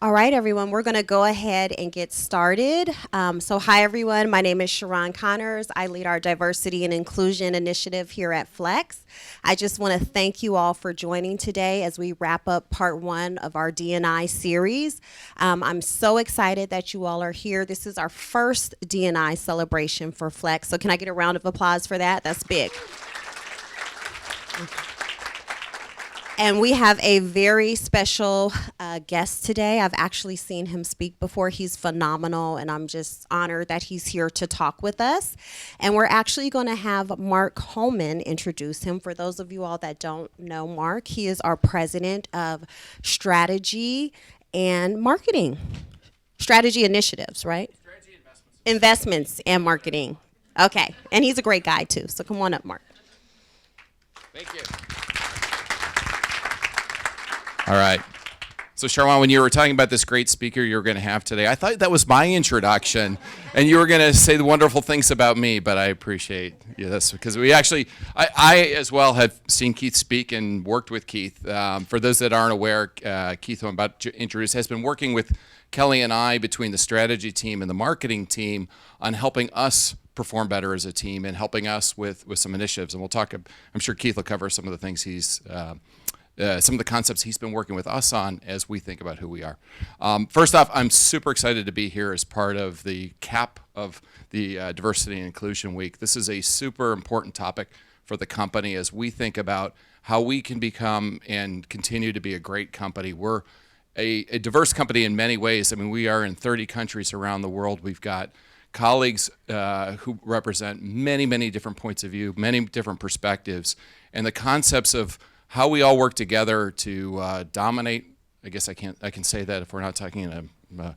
All right, everyone, we're going to go ahead and get started. Hi, everyone. My name is Sharon Connors. I lead our diversity and inclusion initiative here at Flex. I just want to thank you all for joining today as we wrap up part one of our D&I series. I'm so excited that you all are here. This is our first D&I celebration for Flex. So can I get a round of applause for that? That's big. And we have a very special guest today. I've actually seen him speak before. He's phenomenal, and I'm just honored that he's here to talk with us. And we're actually going to have Mark Holman introduce him. For those of you all that don't know Mark, he is our president of strategy and marketing. Strategy initiatives, right? Strategy investments. Investments and marketing. Okay, and he's a great guy too, so come on up, Mark. Thank you. All right. So, Sharon, when you were talking about this great speaker you were going to have today, I thought that was my introduction, and you were going to say the wonderful things about me, but I appreciate this because we actually, I as well have seen Keith speak and worked with Keith. For those that aren't aware, Keith, who I'm about to introduce, has been working with Kelly and I between the strategy team and the marketing team on helping us perform better as a team and helping us with some initiatives. And we'll talk, I'm sure Keith will cover some of the things some of the concepts he's been working with us on as we think about who we are. First off, I'm super excited to be here as part of the cap of the Diversity and Inclusion Week. This is a super important topic for the company as we think about how we can become and continue to be a great company. We're a diverse company in many ways. I mean, we are in 30 countries around the world. We've got colleagues who represent many, many different points of view, many different perspectives, and the concepts of how we all work together to dominate. I guess I can say that if we're not talking in a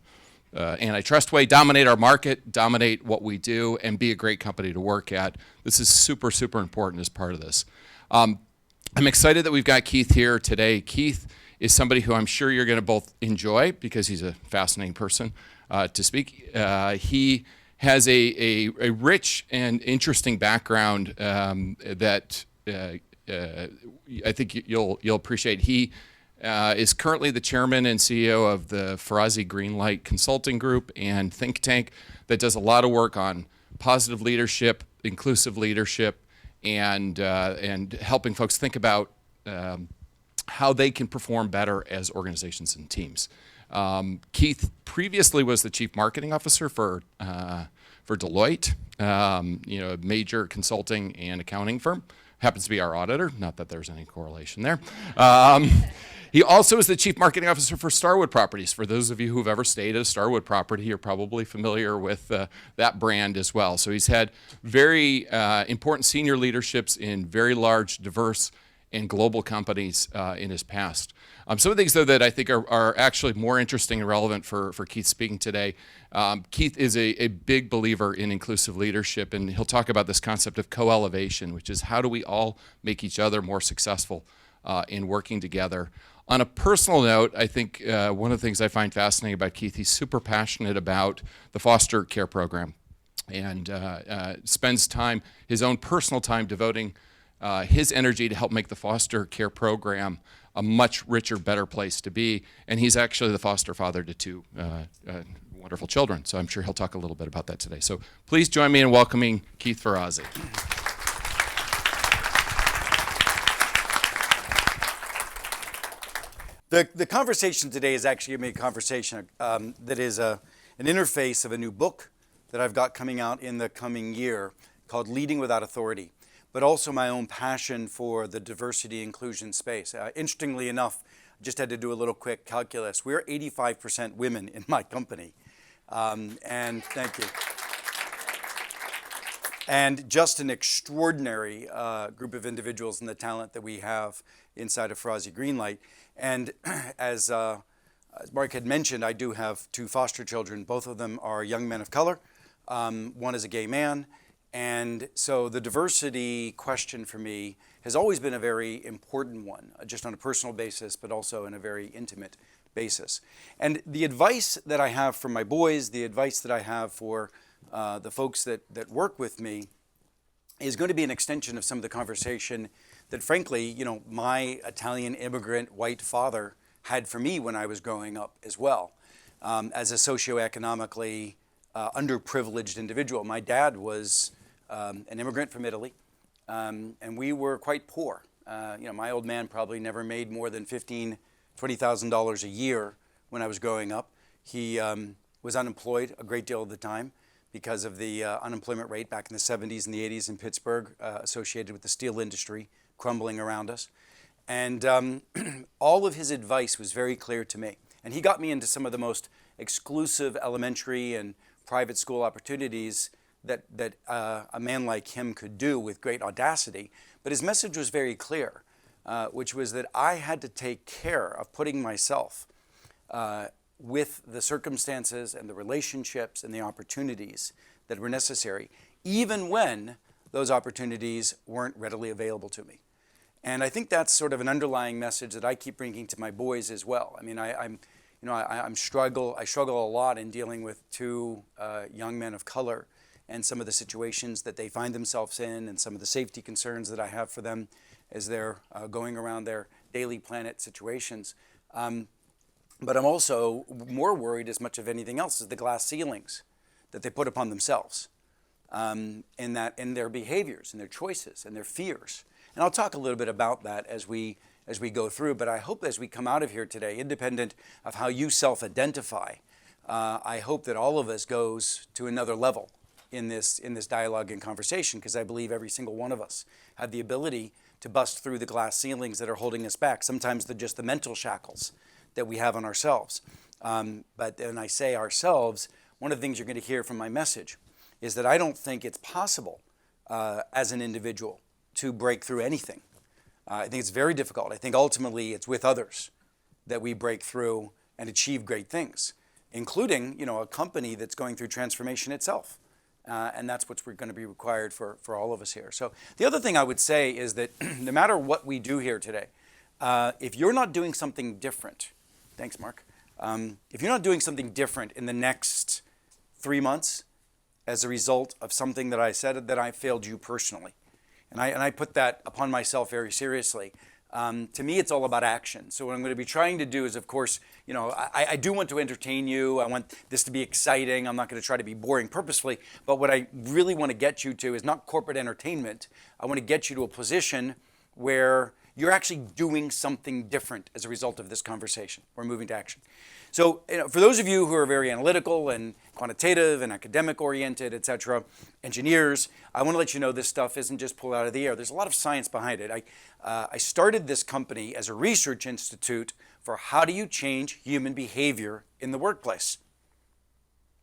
antitrust way, dominate our market, dominate what we do, and be a great company to work at. This is super, super important as part of this. I'm excited that we've got Keith here today. Keith is somebody who I'm sure you're going to both enjoy because he's a fascinating person to speak. He has a rich and interesting background that I think you'll appreciate. He is currently the chairman and CEO of the Ferrazzi Greenlight Consulting Group and think tank that does a lot of work on positive leadership, inclusive leadership, and helping folks think about how they can perform better as organizations and teams. Keith previously was the chief marketing officer for Deloitte, a major consulting and accounting firm. Happens to be our auditor, not that there's any correlation there. He also is the chief marketing officer for Starwood Properties. For those of you who've ever stayed at a Starwood property, you're probably familiar with that brand as well. So he's had very important senior leaderships in very large, diverse, and global companies in his past. Some of the things, though, that I think are actually more interesting and relevant for Keith speaking today. Keith is a big believer in inclusive leadership, and he'll talk about this concept of co-elevation, which is how do we all make each other more successful in working together. On a personal note, I think one of the things I find fascinating about Keith, he's super passionate about the foster care program and spends time, his own personal time, devoting his energy to help make the foster care program a much richer, better place to be. And he's actually the foster father to two wonderful children. So I'm sure he'll talk a little bit about that today. So please join me in welcoming Keith Ferrazzi. The conversation today is actually going to be a conversation that is an interface of a new book that I've got coming out in the coming year called Leading Without Authority, but also my own passion for the diversity inclusion space. Interestingly enough, I just had to do a little quick calculus. We're 85% women in my company, and thank you. And just an extraordinary group of individuals and the talent that we have inside of Ferrazzi Greenlight. And as Mark had mentioned, I do have two foster children. Both of them are young men of color. One is a gay man. And so the diversity question for me has always been a very important one, just on a personal basis, but also in a very intimate basis. And the advice that I have for my boys, the advice that I have for the folks that work with me is going to be an extension of some of the conversation that, frankly, my Italian immigrant white father had for me when I was growing up as well. As a socioeconomically underprivileged individual, my dad was an immigrant from Italy, and we were quite poor. My old man probably never made more than $20,000 a year when I was growing up. He was unemployed a great deal of the time because of the unemployment rate back in the 70s and the 80s in Pittsburgh associated with the steel industry crumbling around us. And all of his advice was very clear to me. And he got me into some of the most exclusive elementary and private school opportunities that a man like him could do with great audacity. But his message was very clear, which was that I had to take care of putting myself with the circumstances and the relationships and the opportunities that were necessary, even when those opportunities weren't readily available to me. And I think that's sort of an underlying message that I keep bringing to my boys as well. I mean, I struggle a lot in dealing with two young men of color and some of the situations that they find themselves in and some of the safety concerns that I have for them as they're going around their daily planet situations. But I'm also more worried, as much of anything else, is the glass ceilings that they put upon themselves in their behaviors and their choices and their fears. And I'll talk a little bit about that as we go through. But I hope as we come out of here today, independent of how you self-identify, I hope that all of us goes to another level in this dialogue and conversation, because I believe every single one of us have the ability to bust through the glass ceilings that are holding us back. Sometimes they're just the mental shackles that we have on ourselves. But when I say ourselves, one of the things you're going to hear from my message is that I don't think it's possible as an individual to break through anything. I think it's very difficult. I think ultimately it's with others that we break through and achieve great things, including a company that's going through transformation itself. And that's what's going to be required for all of us here. So the other thing I would say is that no matter what we do here today, if you're not doing something different, thanks, Mark. If you're not doing something different in the next 3 months as a result of something that I said, that I failed you personally. And I put that upon myself very seriously. To me, it's all about action. So what I'm going to be trying to do is, of course, I do want to entertain you. I want this to be exciting. I'm not going to try to be boring purposefully. But what I really want to get you to is not corporate entertainment. I want to get you to a position where you're actually doing something different as a result of this conversation. We're moving to action. So for those of you who are very analytical and quantitative and academic oriented, et cetera, engineers, I want to let you know this stuff isn't just pulled out of the air. There's a lot of science behind it. I started this company as a research institute for how do you change human behavior in the workplace.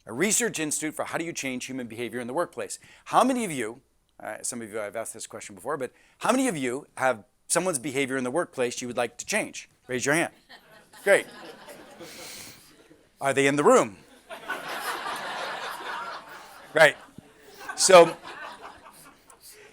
A research institute for how do you change human behavior in the workplace. How many of you, some of you I've asked this question before, but how many of you have someone's behavior in the workplace you would like to change? Raise your hand. Great. Are they in the room? Right. So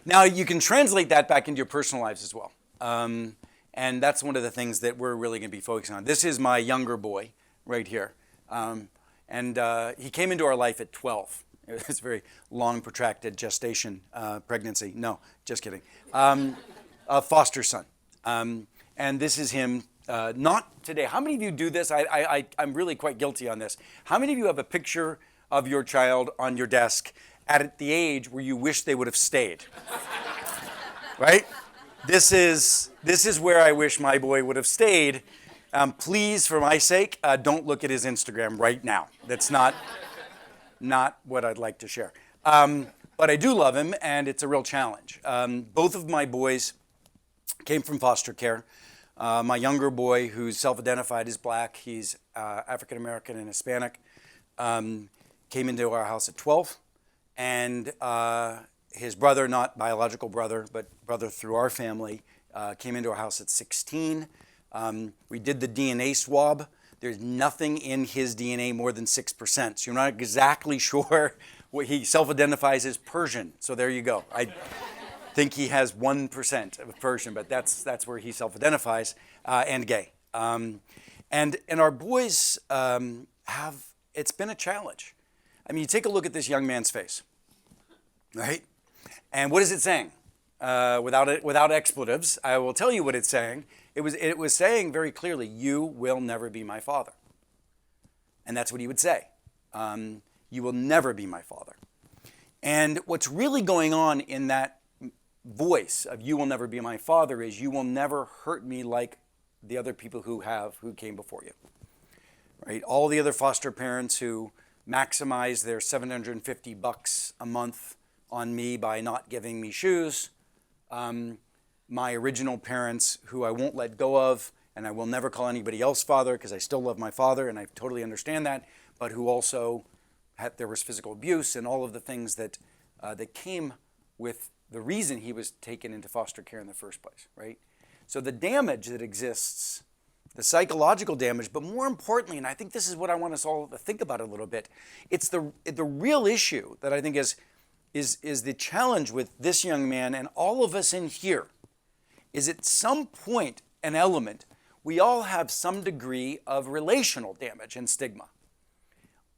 now you can translate that back into your personal lives as well. And that's one of the things that we're really going to be focusing on. This is my younger boy right here. And he came into our life at 12. It was a very long, protracted gestation, pregnancy. No, just kidding. A foster son. And this is him, not today. How many of you do this? I'm really quite guilty on this. How many of you have a picture of your child on your desk at the age where you wish they would have stayed? Right? This is where I wish my boy would have stayed. Please, for my sake, don't look at his Instagram right now. That's not what I'd like to share. But I do love him, and it's a real challenge. Both of my boys came from foster care. My younger boy, who's self-identified as black, he's African American and Hispanic, came into our house at 12. And his brother, not biological brother, but brother through our family, came into our house at 16. We did the DNA swab. There's nothing in his DNA more than 6%. So you're not exactly sure what he self-identifies as Persian. So there you go. I think he has 1% of Persian, but that's where he self-identifies, and gay. And our boys it's been a challenge. I mean, you take a look at this young man's face, right? And what is it saying? without expletives. I will tell you what it's saying. It was saying very clearly, you will never be my father. And that's what he would say. You will never be my father. And what's really going on in that voice of you will never be my father is you will never hurt me like the other people who came before you. Right? All the other foster parents who maximize their $750 a month on me by not giving me shoes. My original parents who I won't let go of, and I will never call anybody else father because I still love my father and I totally understand that, but who also there was physical abuse and all of the things that came with the reason he was taken into foster care in the first place, right? So the damage that exists, the psychological damage, but more importantly, and I think this is what I want us all to think about a little bit, it's the real issue that I think is the challenge with this young man and all of us in here, is at some point an element, we all have some degree of relational damage and stigma.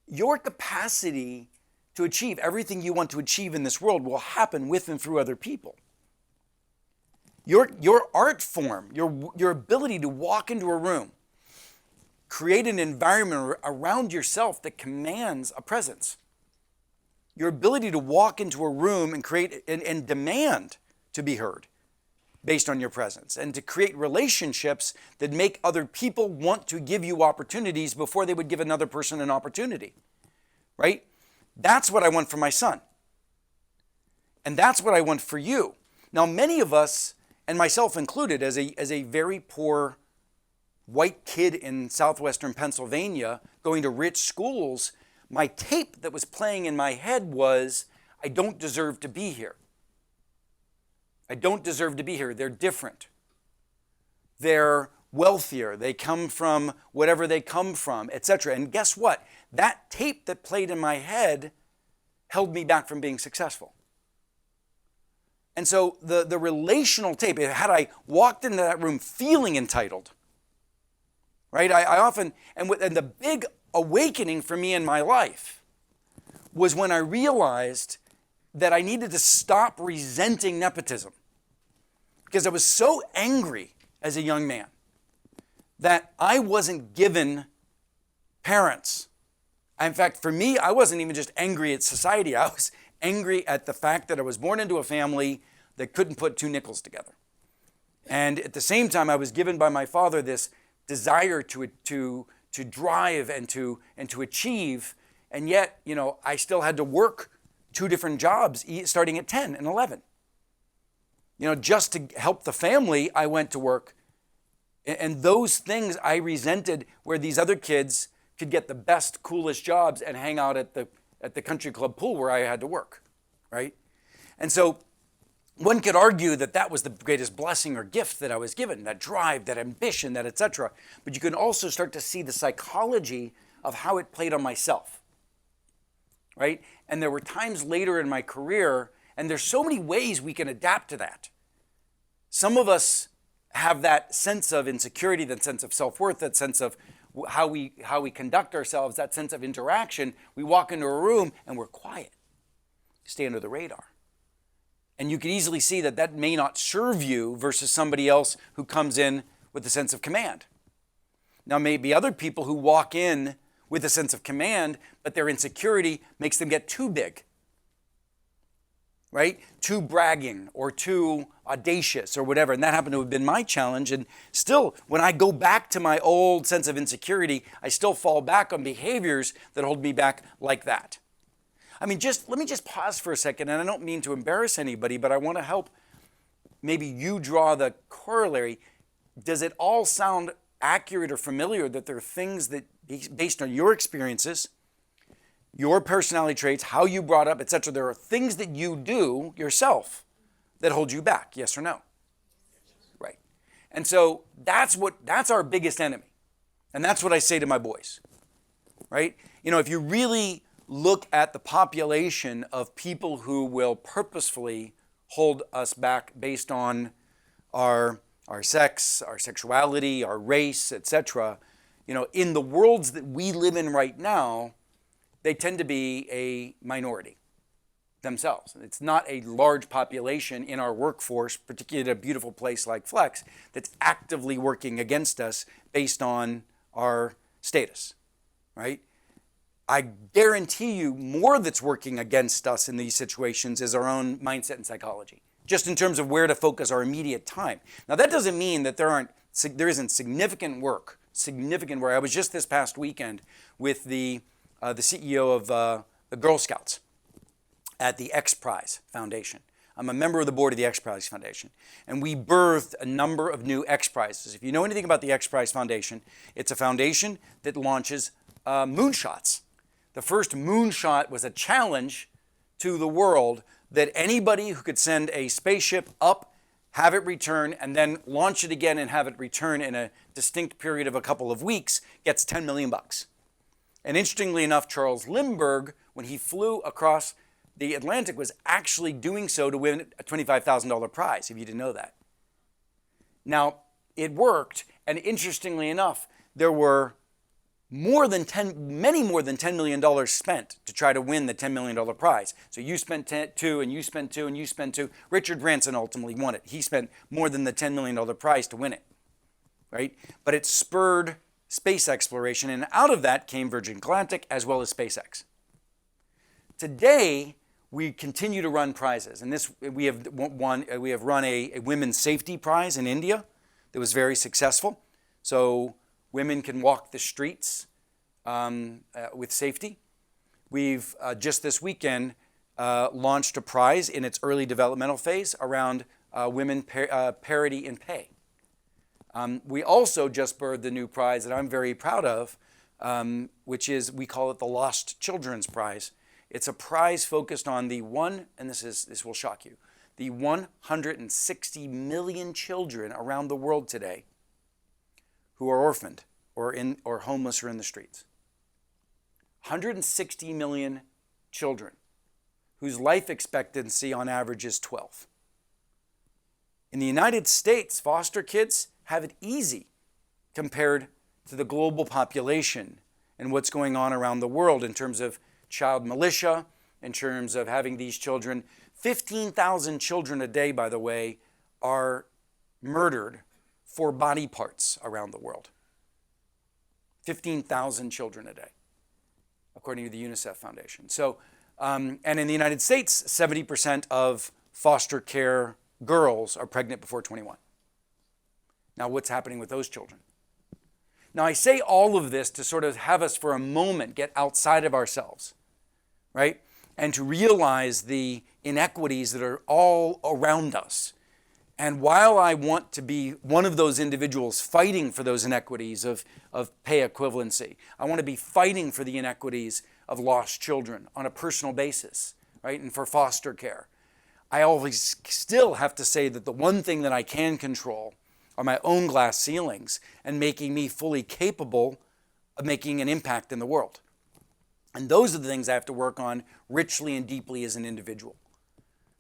Your capacity to achieve everything you want to achieve in this world will happen with and through other people. Your art form, your ability to walk into a room, create an environment around yourself that commands a presence. Your ability to walk into a room and create and demand to be heard based on your presence, and to create relationships that make other people want to give you opportunities before they would give another person an opportunity, right? That's what I want for my son. And that's what I want for you. Now, many of us, and myself included, as a very poor white kid in southwestern Pennsylvania going to rich schools, my tape that was playing in my head was, I don't deserve to be here. I don't deserve to be here. They're different. They're wealthier. They come from whatever they come from, etc. And guess what? That tape that played in my head held me back from being successful. And so the relational tape, had I walked into that room feeling entitled, right? I often, and the big awakening for me in my life was when I realized that I needed to stop resenting nepotism, because I was so angry as a young man that I wasn't given parents. In fact, for me, I wasn't even just angry at society. I was angry at the fact that I was born into a family that couldn't put two nickels together. And at the same time, I was given by my father this desire to drive and to achieve, and yet, I still had to work 2 different jobs starting at 10 and 11. Just to help the family, I went to work. And those things I resented, where these other kids could get the best, coolest jobs and hang out at the country club pool where I had to work, right? And so one could argue that that was the greatest blessing or gift that I was given, that drive, that ambition, that etc. But you can also start to see the psychology of how it played on myself, right? And there were times later in my career, and there's so many ways we can adapt to that. Some of us have that sense of insecurity, that sense of self-worth, that sense of how we conduct ourselves, that sense of interaction. We walk into a room and we're quiet, stay under the radar. And you can easily see that may not serve you versus somebody else who comes in with a sense of command. Now, maybe other people who walk in with a sense of command, but their insecurity makes them get too big, right? Too bragging or too audacious or whatever. And that happened to have been my challenge. And still, when I go back to my old sense of insecurity, I still fall back on behaviors that hold me back like that. I mean, let me just pause for a second, and I don't mean to embarrass anybody, but I want to help maybe you draw the corollary. Does it all sound accurate or familiar that there are things that, based on your experiences, your personality traits, how you brought up, etc., there are things that you do yourself that hold you back, yes or no? Right. And so that's our biggest enemy. And that's what I say to my boys, right? If you really look at the population of people who will purposefully hold us back based on our sex, our sexuality, our race, etc., in the worlds that we live in right now, they tend to be a minority. themselves. It's not a large population in our workforce, particularly at a beautiful place like Flex, that's actively working against us based on our status, right? I guarantee you more that's working against us in these situations is our own mindset and psychology, just in terms of where to focus our immediate time. Now, that doesn't mean that there isn't significant work. I was just this past weekend with the CEO of the Girl Scouts at the X Prize Foundation. I'm a member of the board of the X Prize Foundation, and we birthed a number of new X Prizes. If you know anything about the X Prize Foundation, it's a foundation that launches moonshots. The first moonshot was a challenge to the world that anybody who could send a spaceship up, have it return, and then launch it again and have it return in a distinct period of a couple of weeks gets $10 million. And interestingly enough, Charles Lindbergh, when he flew across the Atlantic, was actually doing so to win a $25,000 prize, if you didn't know that. Now, it worked, and interestingly enough, there were many more than $10 million spent to try to win the $10 million prize. So you spent two, and you spent two, and you spent two. Richard Branson ultimately won it. He spent more than the $10 million prize to win it, right? But it spurred space exploration, and out of that came Virgin Galactic as well as SpaceX. Today, we continue to run prizes, and we have run a women's safety prize in India that was very successful. So women can walk the streets with safety. We've just this weekend launched a prize in its early developmental phase around women parity in pay. We also just birthed the new prize that I'm very proud of, which is, we call it the Lost Children's Prize. It's a prize focused on and this will shock you, the 160 million children around the world today who are orphaned or homeless or in the streets. 160 million children whose life expectancy on average is 12. In the United States, foster kids have it easy compared to the global population and what's going on around the world in terms of child militia, in terms of having these children. 15,000 children a day, by the way, are murdered for body parts around the world. 15,000 children a day, according to the UNICEF Foundation. So, and in the United States, 70% of foster care girls are pregnant before 21. Now, what's happening with those children? Now, I say all of this to sort of have us for a moment get outside of ourselves, right? And to realize the inequities that are all around us. And while I want to be one of those individuals fighting for those inequities of pay equivalency, I want to be fighting for the inequities of lost children on a personal basis, right? And for foster care. I always still have to say that the one thing that I can control are my own glass ceilings and making me fully capable of making an impact in the world. And those are the things I have to work on richly and deeply as an individual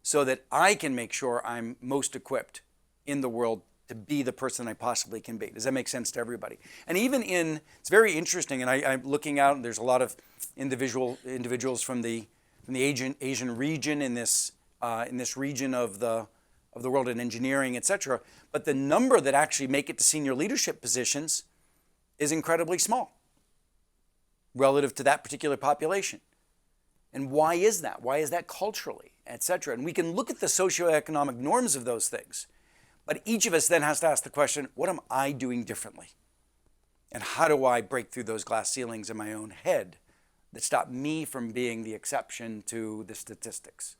so that I can make sure I'm most equipped in the world to be the person I possibly can be. Does that make sense to everybody? And even it's very interesting, and I'm looking out, and there's a lot of individuals from the Asian region in this region of the world in engineering, etc. But the number that actually make it to senior leadership positions is incredibly small relative to that particular population. And why is that? Why is that culturally, etc.? And we can look at the socioeconomic norms of those things, but each of us then has to ask the question, what am I doing differently? And how do I break through those glass ceilings in my own head that stop me from being the exception to the statistics?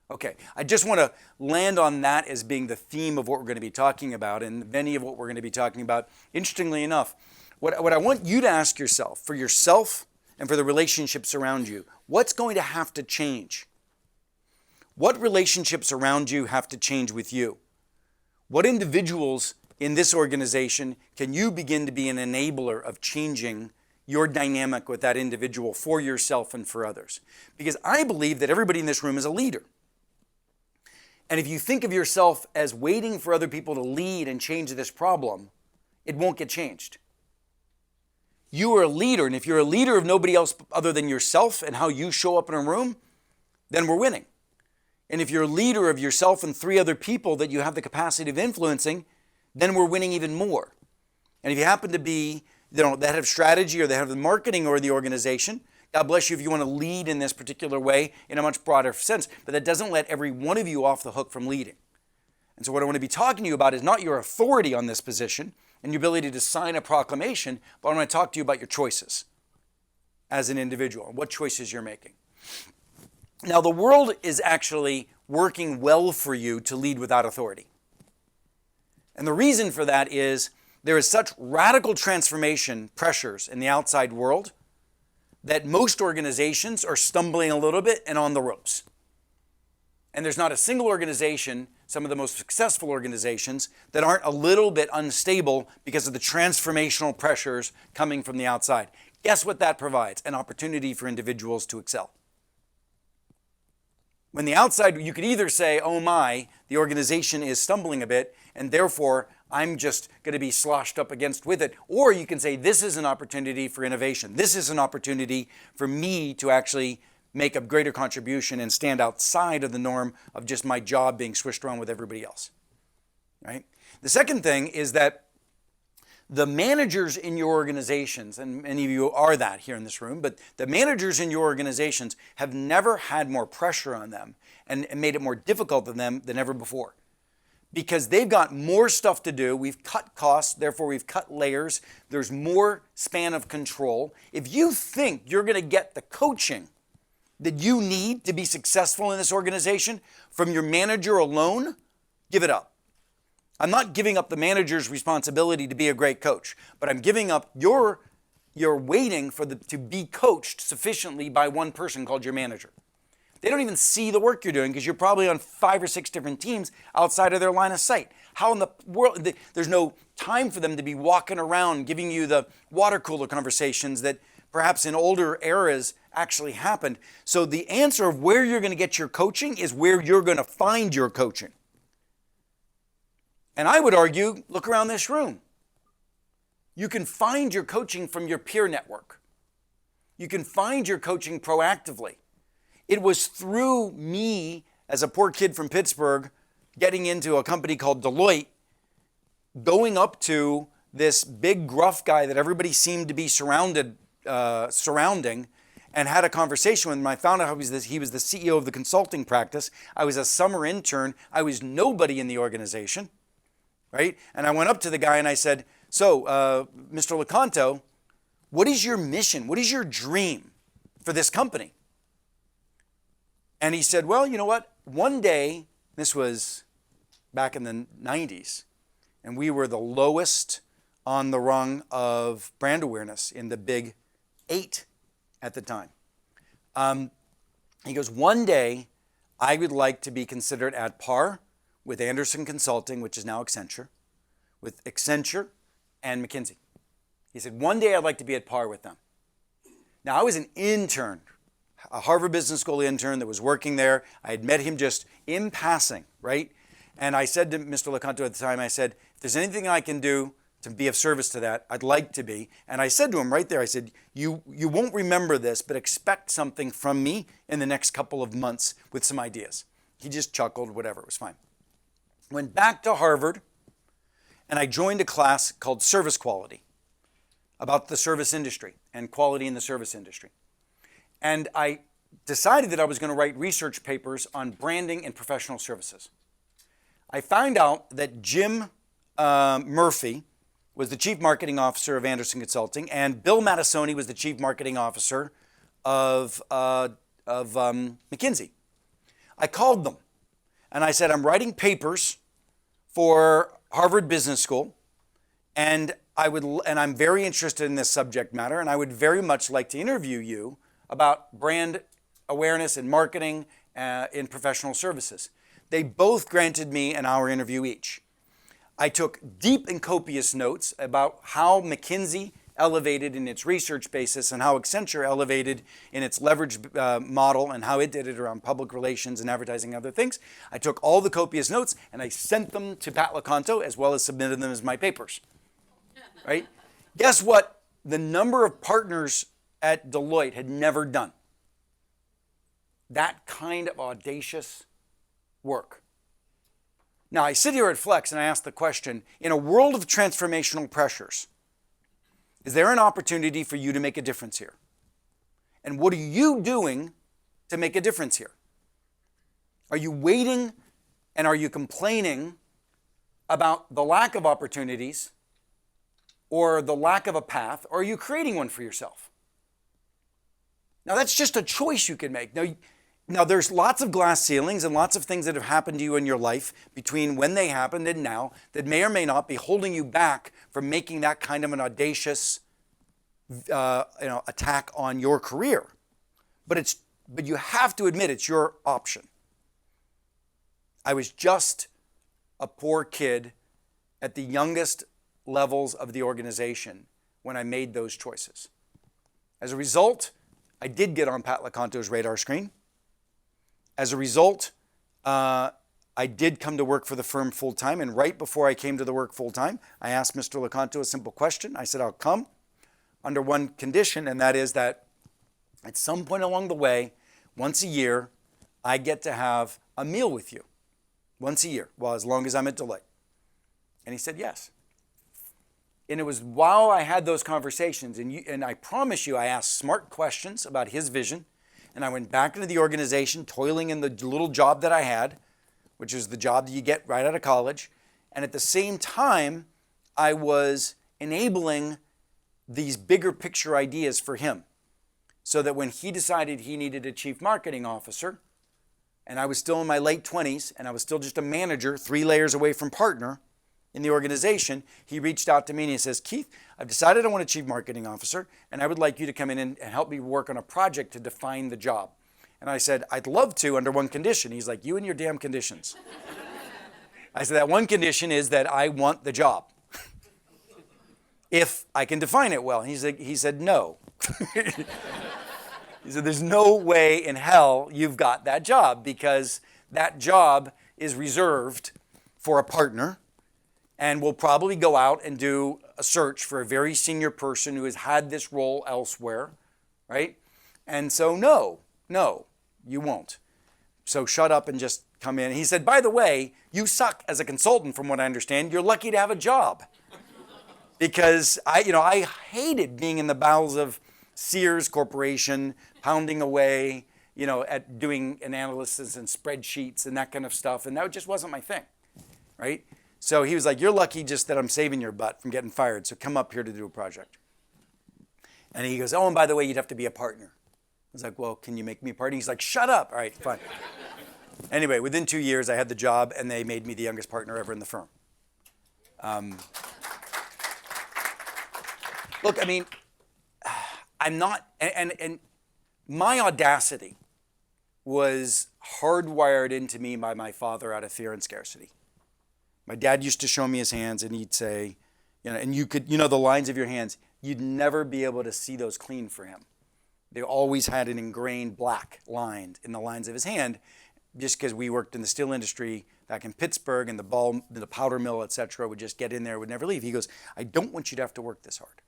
Okay, I just want to land on that as being the theme of what we're going to be talking about and many of what we're going to be talking about. Interestingly enough, what I want you to ask yourself, for yourself and for the relationships around you, what's going to have to change? What relationships around you have to change with you? What individuals in this organization can you begin to be an enabler of changing your dynamic with that individual for yourself and for others? Because I believe that everybody in this room is a leader. And if you think of yourself as waiting for other people to lead and change this problem, it won't get changed. You are a leader, and if you're a leader of nobody else other than yourself and how you show up in a room, then we're winning. And if you're a leader of yourself and 3 other people that you have the capacity of influencing, then we're winning even more. And if you happen to be the head of strategy or the head of the marketing or the organization, God bless you if you want to lead in this particular way in a much broader sense. But that doesn't let every one of you off the hook from leading. And so what I want to be talking to you about is not your authority on this position and your ability to sign a proclamation, but I want to talk to you about your choices as an individual and what choices you're making. Now, the world is actually working well for you to lead without authority. And the reason for that is there is such radical transformation pressures in the outside world that most organizations are stumbling a little bit and on the ropes. And there's not a single organization, some of the most successful organizations, that aren't a little bit unstable because of the transformational pressures coming from the outside. Guess what that provides? An opportunity for individuals to excel. When the outside, you could either say, oh my, the organization is stumbling a bit, and therefore I'm just going to be sloshed up against with it. Or you can say, this is an opportunity for innovation. This is an opportunity for me to actually make a greater contribution and stand outside of the norm of just my job being swished around with everybody else. Right? The second thing is that the managers in your organizations, and many of you are that here in this room, but the managers in your organizations have never had more pressure on them and made it more difficult on them than ever before. Because they've got more stuff to do. We've cut costs, therefore we've cut layers. There's more span of control. If you think you're going to get the coaching that you need to be successful in this organization from your manager alone, give it up. I'm not giving up the manager's responsibility to be a great coach, but I'm giving up you're waiting for to be coached sufficiently by one person called your manager. They don't even see the work you're doing because you're probably on 5 or 6 different teams outside of their line of sight. How in the world, there's no time for them to be walking around giving you the water cooler conversations that perhaps in older eras actually happened. So the answer of where you're going to get your coaching is where you're going to find your coaching. And I would argue, look around this room. You can find your coaching from your peer network. You can find your coaching proactively. It was through me, as a poor kid from Pittsburgh, getting into a company called Deloitte, going up to this big gruff guy that everybody seemed to be surrounding, and had a conversation with him. I found out he was the CEO of the consulting practice. I was a summer intern. I was nobody in the organization, right? And I went up to the guy and I said, so, Mr. Lecanto, what is your mission? What is your dream for this company? And he said, well, you know what? One day, this was back in the 90s, and we were the lowest on the rung of brand awareness in the big 8 at the time. He goes, one day, I would like to be considered at par with Andersen Consulting, which is now Accenture, with Accenture and McKinsey. He said, one day I'd like to be at par with them. Now, I was an intern, a Harvard Business School intern that was working there. I had met him just in passing, right? And I said to Mr. Lecanto at the time, I said, if there's anything I can do to be of service to that, I'd like to be. And I said to him right there, I said, you won't remember this, but expect something from me in the next couple of months with some ideas. He just chuckled, whatever, it was fine. Went back to Harvard, and I joined a class called Service Quality, about the service industry and quality in the service industry. And I decided that I was going to write research papers on branding and professional services. I found out that Jim Murphy was the chief marketing officer of Andersen Consulting, and Bill Mattisoni was the chief marketing officer of McKinsey. I called them, and I said, I'm writing papers for Harvard Business School, and I'm very interested in this subject matter, and I would very much like to interview you about brand awareness and marketing in professional services. They both granted me an hour interview each. I took deep and copious notes about how McKinsey elevated in its research basis and how Accenture elevated in its leverage model and how it did it around public relations and advertising and other things. I took all the copious notes and I sent them to Pat Lecanto as well as submitted them as my papers. Right? Guess what? The number of partners at Deloitte had never done. That kind of audacious work. Now, I sit here at Flex and I ask the question, in a world of transformational pressures, is there an opportunity for you to make a difference here? And what are you doing to make a difference here? Are you waiting and are you complaining about the lack of opportunities or the lack of a path, or are you creating one for yourself? Now, that's just a choice you can make. Now, there's lots of glass ceilings and lots of things that have happened to you in your life between when they happened and now that may or may not be holding you back from making that kind of an audacious attack on your career. But you have to admit it's your option. I was just a poor kid at the youngest levels of the organization when I made those choices. As a result, I did get on Pat LeConto's radar screen. As a result, I did come to work for the firm full-time, and right before I came to the work full-time, I asked Mr. LeConto a simple question. I said, I'll come under one condition, and that is that at some point along the way, once a year, I get to have a meal with you. Once a year, well, as long as I'm at Deloitte. And he said yes. And it was while I had those conversations, and I promise you, I asked smart questions about his vision, and I went back into the organization, toiling in the little job that I had, which is the job that you get right out of college. And at the same time, I was enabling these bigger picture ideas for him, so that when he decided he needed a chief marketing officer, and I was still in my late 20s, and I was still just a manager, 3 layers away from partner in the organization, he reached out to me and he says, Keith, I've decided I want a chief marketing officer, and I would like you to come in and help me work on a project to define the job. And I said, I'd love to under one condition. He's like, you and your damn conditions. I said, that one condition is that I want the job. If I can define it well. He said, no. He said, there's no way in hell you've got that job, because that job is reserved for a partner, and we'll probably go out and do a search for a very senior person who has had this role elsewhere, right? And so no, you won't. So shut up and just come in. He said, by the way, you suck as a consultant from what I understand. You're lucky to have a job. Because I hated being in the bowels of Sears Corporation, pounding away, at doing analysis and spreadsheets and that kind of stuff. And that just wasn't my thing, right? So he was like, you're lucky just that I'm saving your butt from getting fired. So come up here to do a project. And he goes, oh, and by the way, you'd have to be a partner. I was like, well, can you make me a partner? He's like, shut up. All right, fine. Anyway, within 2 years, I had the job, and they made me the youngest partner ever in the firm. Look, I mean, I'm not, and my audacity was hardwired into me by my father out of fear and scarcity. My dad used to show me his hands, and he'd say, and you could, the lines of your hands, you'd never be able to see those clean for him. They always had an ingrained black line in the lines of his hand, just because we worked in the steel industry back in Pittsburgh, and the powder mill, et cetera, would just get in there, would never leave. He goes, I don't want you to have to work this hard.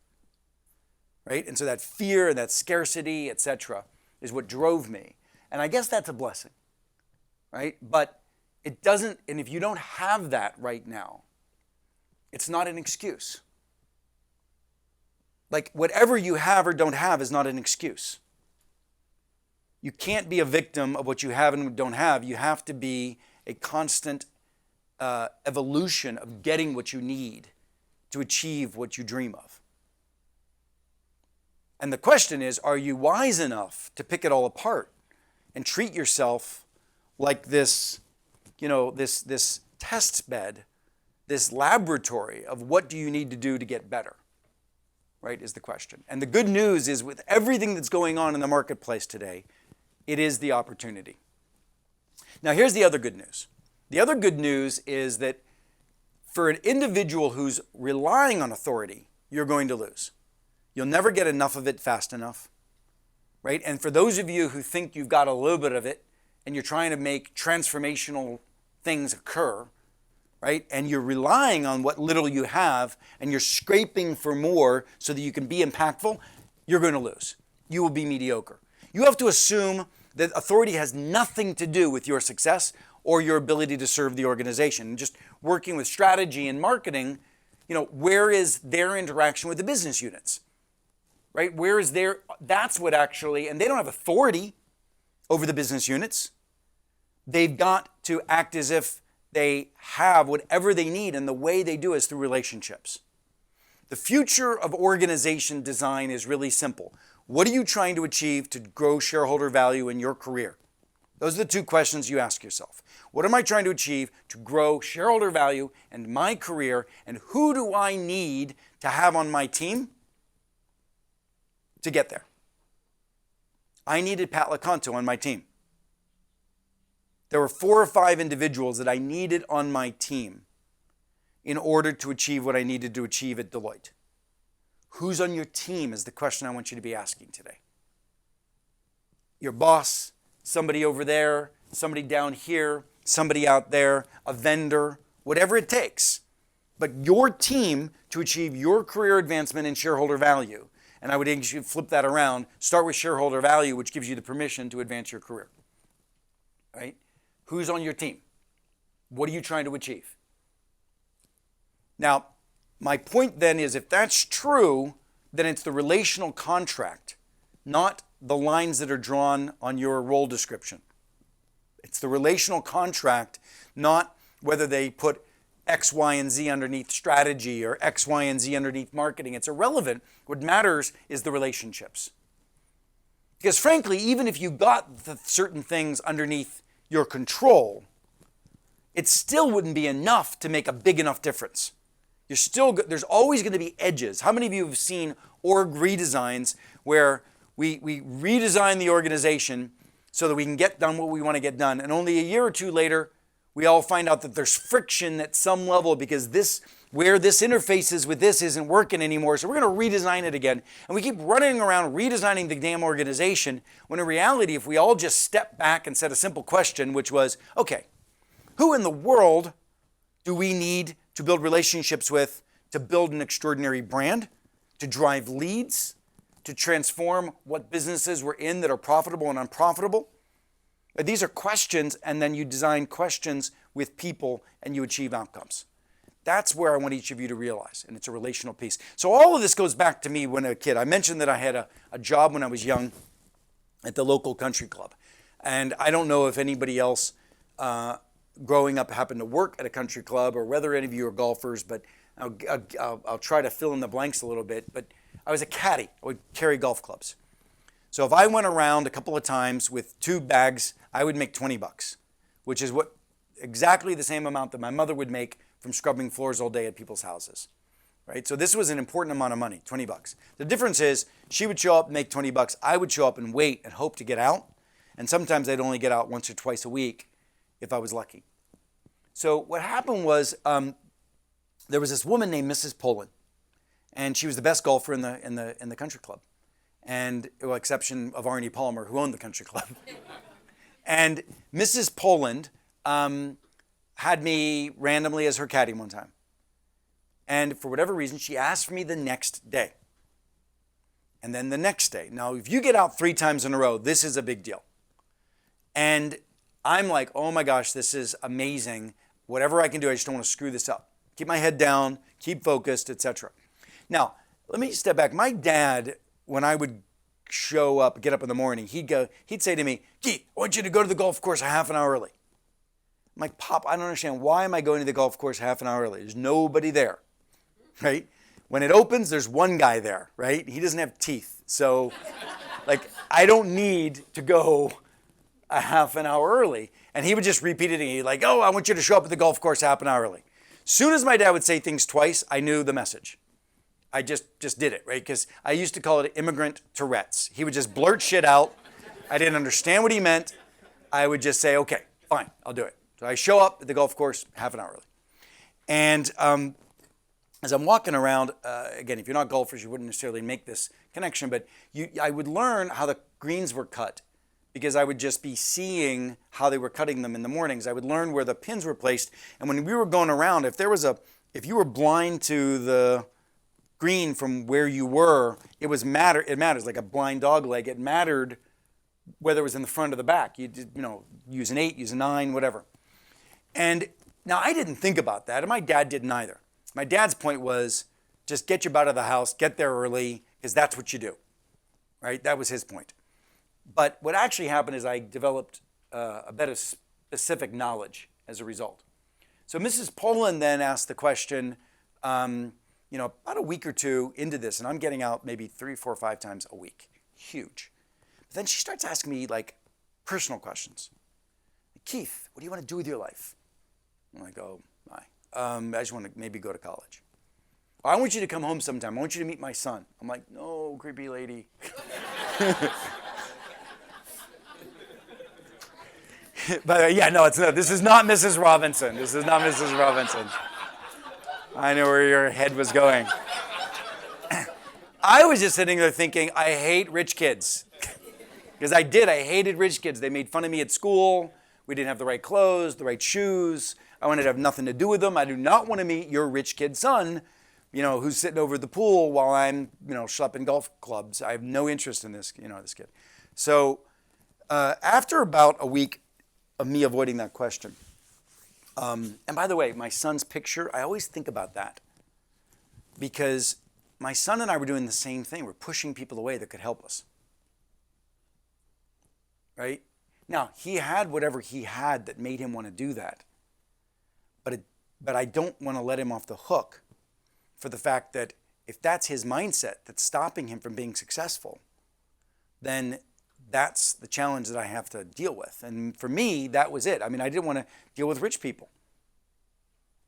Right? And so that fear and that scarcity, et cetera, is what drove me. And I guess that's a blessing, right? But it doesn't, and if you don't have that right now, it's not an excuse. Like, whatever you have or don't have is not an excuse. You can't be a victim of what you have and don't have. You have to be a constant evolution of getting what you need to achieve what you dream of. And the question is, are you wise enough to pick it all apart and treat yourself like this, this test bed, this laboratory of what do you need to do to get better, right, is the question. And the good news is, with everything that's going on in the marketplace today, it is the opportunity. Now, here's the other good news. The other good news is that for an individual who's relying on authority, you're going to lose. You'll never get enough of it fast enough, right? And for those of you who think you've got a little bit of it and you're trying to make transformational things occur, right? And you're relying on what little you have and you're scraping for more so that you can be impactful, you're going to lose. You will be mediocre. You have to assume that authority has nothing to do with your success, or your ability to serve the organization. And just working with strategy and marketing, where is their interaction with the business units? Right? Where is their, that's what actually, and they don't have authority over the business units. They've got to act as if they have whatever they need, and the way they do is through relationships. The future of organization design is really simple. What are you trying to achieve to grow shareholder value in your career? Those are the two questions you ask yourself. What am I trying to achieve to grow shareholder value and my career, and who do I need to have on my team to get there? I needed Pat LaCanto on my team. There were 4 or 5 individuals that I needed on my team in order to achieve what I needed to achieve at Deloitte. Who's on your team is the question I want you to be asking today. Your boss, somebody over there, somebody down here, somebody out there, a vendor, whatever it takes. But your team to achieve your career advancement in shareholder value. And I would actually flip that around. Start with shareholder value, which gives you the permission to advance your career. Right? Who's on your team? What are you trying to achieve? Now, my point then is, if that's true, then it's the relational contract, not the lines that are drawn on your role description. It's the relational contract, not whether they put X, Y, and Z underneath strategy or X, Y, and Z underneath marketing. It's irrelevant. What matters is the relationships. Because frankly, even if you got the certain things underneath your control, it still wouldn't be enough to make a big enough difference. There's always going to be edges. How many of you have seen org redesigns where we redesign the organization so that we can get done what we want to get done, and only a year or two later, we all find out that there's friction at some level because where this interfaces with this isn't working anymore, so we're going to redesign it again. And we keep running around redesigning the damn organization, when in reality, if we all just step back and said a simple question, which was, okay, who in the world do we need to build relationships with to build an extraordinary brand, to drive leads, to transform what businesses we're in that are profitable and unprofitable? But these are questions, and then you design questions with people and you achieve outcomes. That's where I want each of you to realize, and it's a relational piece. So all of this goes back to me when I was a kid. I mentioned that I had a job when I was young at the local country club. And I don't know if anybody else growing up happened to work at a country club, or whether any of you are golfers, but I'll try to fill in the blanks a little bit. But I was a caddy. I would carry golf clubs. So if I went around a couple of times with 2 bags, I would make $20, which is exactly the same amount that my mother would make from scrubbing floors all day at people's houses. Right? So this was an important amount of money, $20. The difference is she would show up and make $20. I would show up and wait and hope to get out. And sometimes I'd only get out once or twice a week if I was lucky. So what happened was there was this woman named Mrs. Poland, and she was the best golfer in the country club, and with exception of Arnie Palmer, who owned the country club. And Mrs. Poland had me randomly as her caddy one time, and for whatever reason, she asked for me the next day, and then the next day. Now, if you get out 3 times in a row, this is a big deal. And I'm like, oh my gosh, this is amazing. Whatever I can do, I just don't want to screw this up. Keep my head down, keep focused, etc. Now, let me step back. My dad, when I would get up in the morning, he'd say to me, Keith, I want you to go to the golf course a half an hour early. I'm like, Pop, I don't understand. Why am I going to the golf course half an hour early? There's nobody there, right? When it opens, there's one guy there, right? He doesn't have teeth. So, I don't need to go a half an hour early. And he would just repeat it. He'd like, oh, I want you to show up at the golf course half an hour early. Soon as my dad would say things twice, I knew the message. I just did it, right? Because I used to call it immigrant Tourette's. He would just blurt shit out. I didn't understand what he meant. I would just say, okay, fine, I'll do it. So I show up at the golf course half an hour early. And as I'm walking around, again, if you're not golfers, you wouldn't necessarily make this connection, but I would learn how the greens were cut, because I would just be seeing how they were cutting them in the mornings. I would learn where the pins were placed. And when we were going around, if you were blind to the green from where you were, it matters, like a blind dog leg. It mattered whether it was in the front or the back. You did, use an 8, use a 9, whatever. And now I didn't think about that, and my dad didn't either. My dad's point was just get your butt out of the house, get there early, because that's what you do, right? That was his point. But what actually happened is I developed a better specific knowledge as a result. So Mrs. Poland then asked the question, about a week or two into this, and I'm getting out maybe 3, 4, 5 times a week. Huge. But then she starts asking me like personal questions. Keith, what do you want to do with your life? And I go, I just want to maybe go to college. I want you to come home sometime. I want you to meet my son. I'm like, no, creepy lady. But yeah, no, this is not Mrs. Robinson. This is not Mrs. Robinson. I know where your head was going. I was just sitting there thinking, I hate rich kids. Because I hated rich kids. They made fun of me at school. We didn't have the right clothes, the right shoes. I wanted to have nothing to do with them. I do not want to meet your rich kid son, who's sitting over at the pool while I'm, schlepping golf clubs. I have no interest in this, this kid. So after about a week of me avoiding that question, and by the way, my son's picture, I always think about that because my son and I were doing the same thing. We're pushing people away that could help us, right? Now, he had whatever he had that made him want to do that, but I don't want to let him off the hook for the fact that if that's his mindset that's stopping him from being successful, then that's the challenge that I have to deal with. And for me, that was it. I mean, I didn't want to deal with rich people.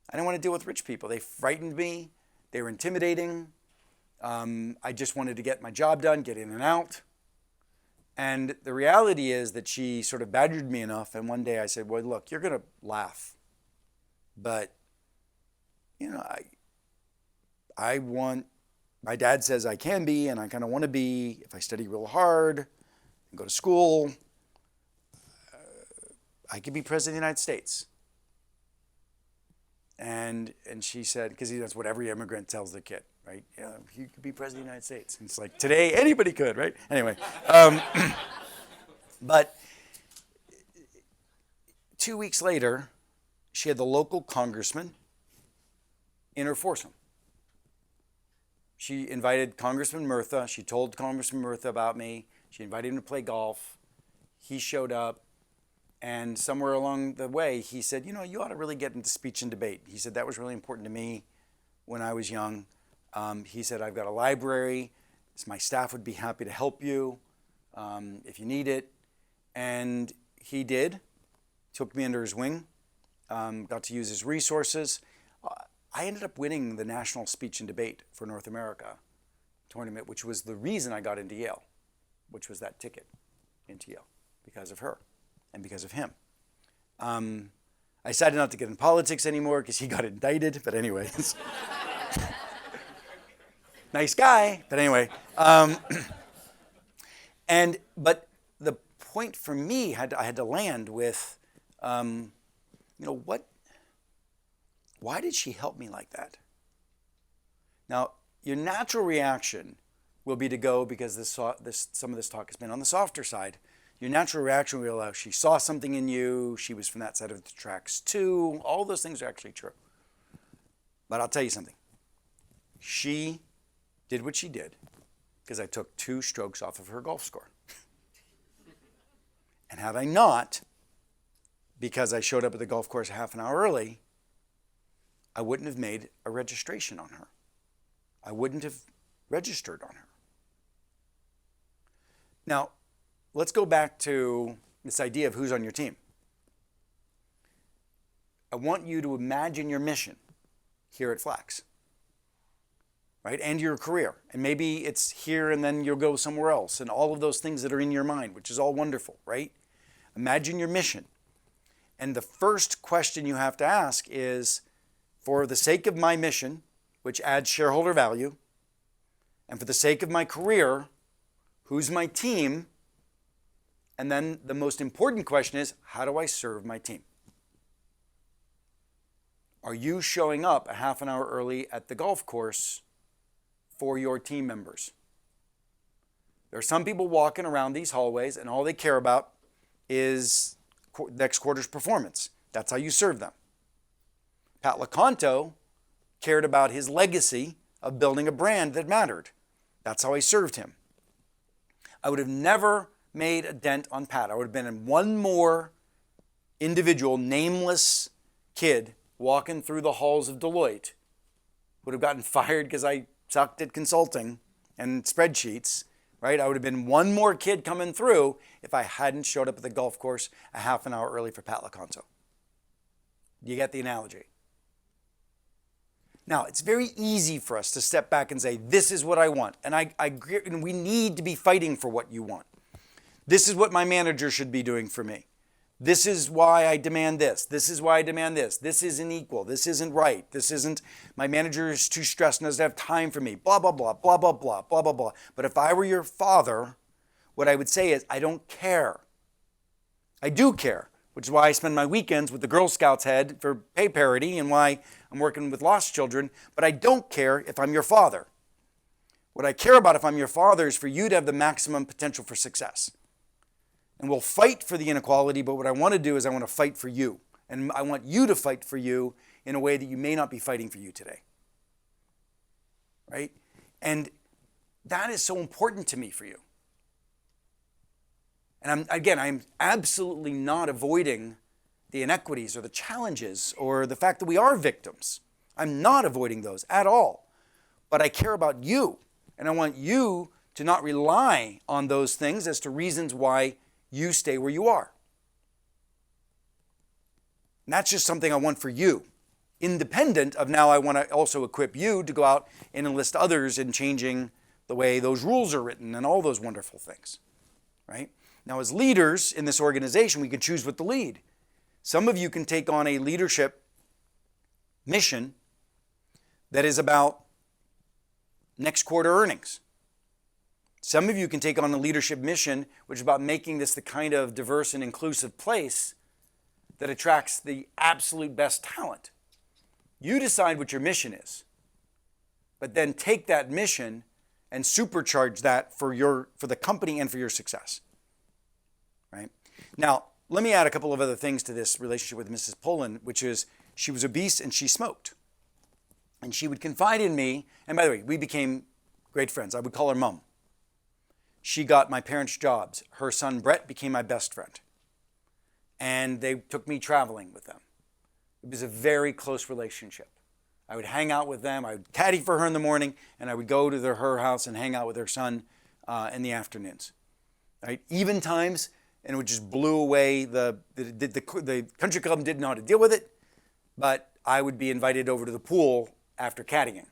I didn't want to deal with rich people. They frightened me. They were intimidating. I just wanted to get my job done, get in and out. And the reality is that she sort of badgered me enough. And one day I said, well, look, you're going to laugh. But, my dad says I can be, and I kind of want to be, if I study real hard and go to school, I could be president of the United States. And she said, because that's what every immigrant tells their kid, right? Yeah, you could be president of the United States. And it's like, today, anybody could, right? Anyway. But 2 weeks later, she had the local congressman in her foursome. She invited Congressman Murtha. She told Congressman Murtha about me. She invited him to play golf. He showed up. And somewhere along the way, he said, you ought to really get into speech and debate. He said, that was really important to me when I was young. He said, I've got a library. My staff would be happy to help you if you need it. And he did. Took me under his wing. Got to use his resources. I ended up winning the National Speech and Debate for North America tournament, which was the reason I got into Yale, which was that ticket into Yale because of her and because of him. I decided not to get in politics anymore because he got indicted, but anyways. Nice guy, but anyway. But the point for me, I had to land with, why did she help me like that? Now, your natural reaction will be to go, because some of this talk has been on the softer side, your natural reaction will be, she saw something in you, she was from that side of the tracks too, all those things are actually true. But I'll tell you something. She did what she did because I took 2 strokes off of her golf score. And had I not, because I showed up at the golf course half an hour early, I wouldn't have made a registration on her. I wouldn't have registered on her. Now, let's go back to this idea of who's on your team. I want you to imagine your mission here at Flax, right? And your career. And maybe it's here and then you'll go somewhere else and all of those things that are in your mind, which is all wonderful, right? Imagine your mission. And the first question you have to ask is, for the sake of my mission, which adds shareholder value, and for the sake of my career, who's my team? And then the most important question is, how do I serve my team? Are you showing up a half an hour early at the golf course for your team members? There are some people walking around these hallways and all they care about is next quarter's performance. That's how you serve them. Pat LeConto cared about his legacy of building a brand that mattered. That's how I served him. I would have never made a dent on Pat. I would have been in one more individual, nameless kid walking through the halls of Deloitte, would have gotten fired because I sucked at consulting and spreadsheets, right? I would have been one more kid coming through if I hadn't showed up at the golf course a half an hour early for Pat LeConto. You get the analogy? Now, it's very easy for us to step back and say, this is what I want. And I agree, and we need to be fighting for what you want. This is what my manager should be doing for me. This is why I demand this. This is why I demand this. This isn't equal. This isn't right. This isn't, my manager is too stressed and doesn't have time for me. Blah, blah, blah, blah, blah, blah, blah, blah, blah. But if I were your father, what I would say is, I don't care. I do care, which is why I spend my weekends with the Girl Scouts head for pay parity and why I'm working with lost children. But I don't care if I'm your father. What I care about if I'm your father is for you to have the maximum potential for success. And we'll fight for the inequality, but what I want to do is I want to fight for you. And I want you to fight for you in a way that you may not be fighting for you today. Right? And that is so important to me for you. And I'm absolutely not avoiding the inequities or the challenges or the fact that we are victims. I'm not avoiding those at all. But I care about you. And I want you to not rely on those things as to reasons why you stay where you are. And that's just something I want for you. Independent of now I want to also equip you to go out and enlist others in changing the way those rules are written and all those wonderful things. Right? Now as leaders in this organization, we can choose what to lead. Some of you can take on a leadership mission that is about next quarter earnings. Some of you can take on a leadership mission which is about making this the kind of diverse and inclusive place that attracts the absolute best talent. You decide what your mission is, but then take that mission and supercharge that for the company and for your success. Right? Now, let me add a couple of other things to this relationship with Mrs. Pullen, which is she was obese and she smoked. And she would confide in me, and by the way, we became great friends. I would call her Mom. She got my parents' jobs. Her son Brett became my best friend. And they took me traveling with them. It was a very close relationship. I would hang out with them. I would caddy for her in the morning, and I would go to her house and hang out with her son in the afternoons. Right? Even times, and it just blew away. The country club didn't know how to deal with it, but I would be invited over to the pool after caddying.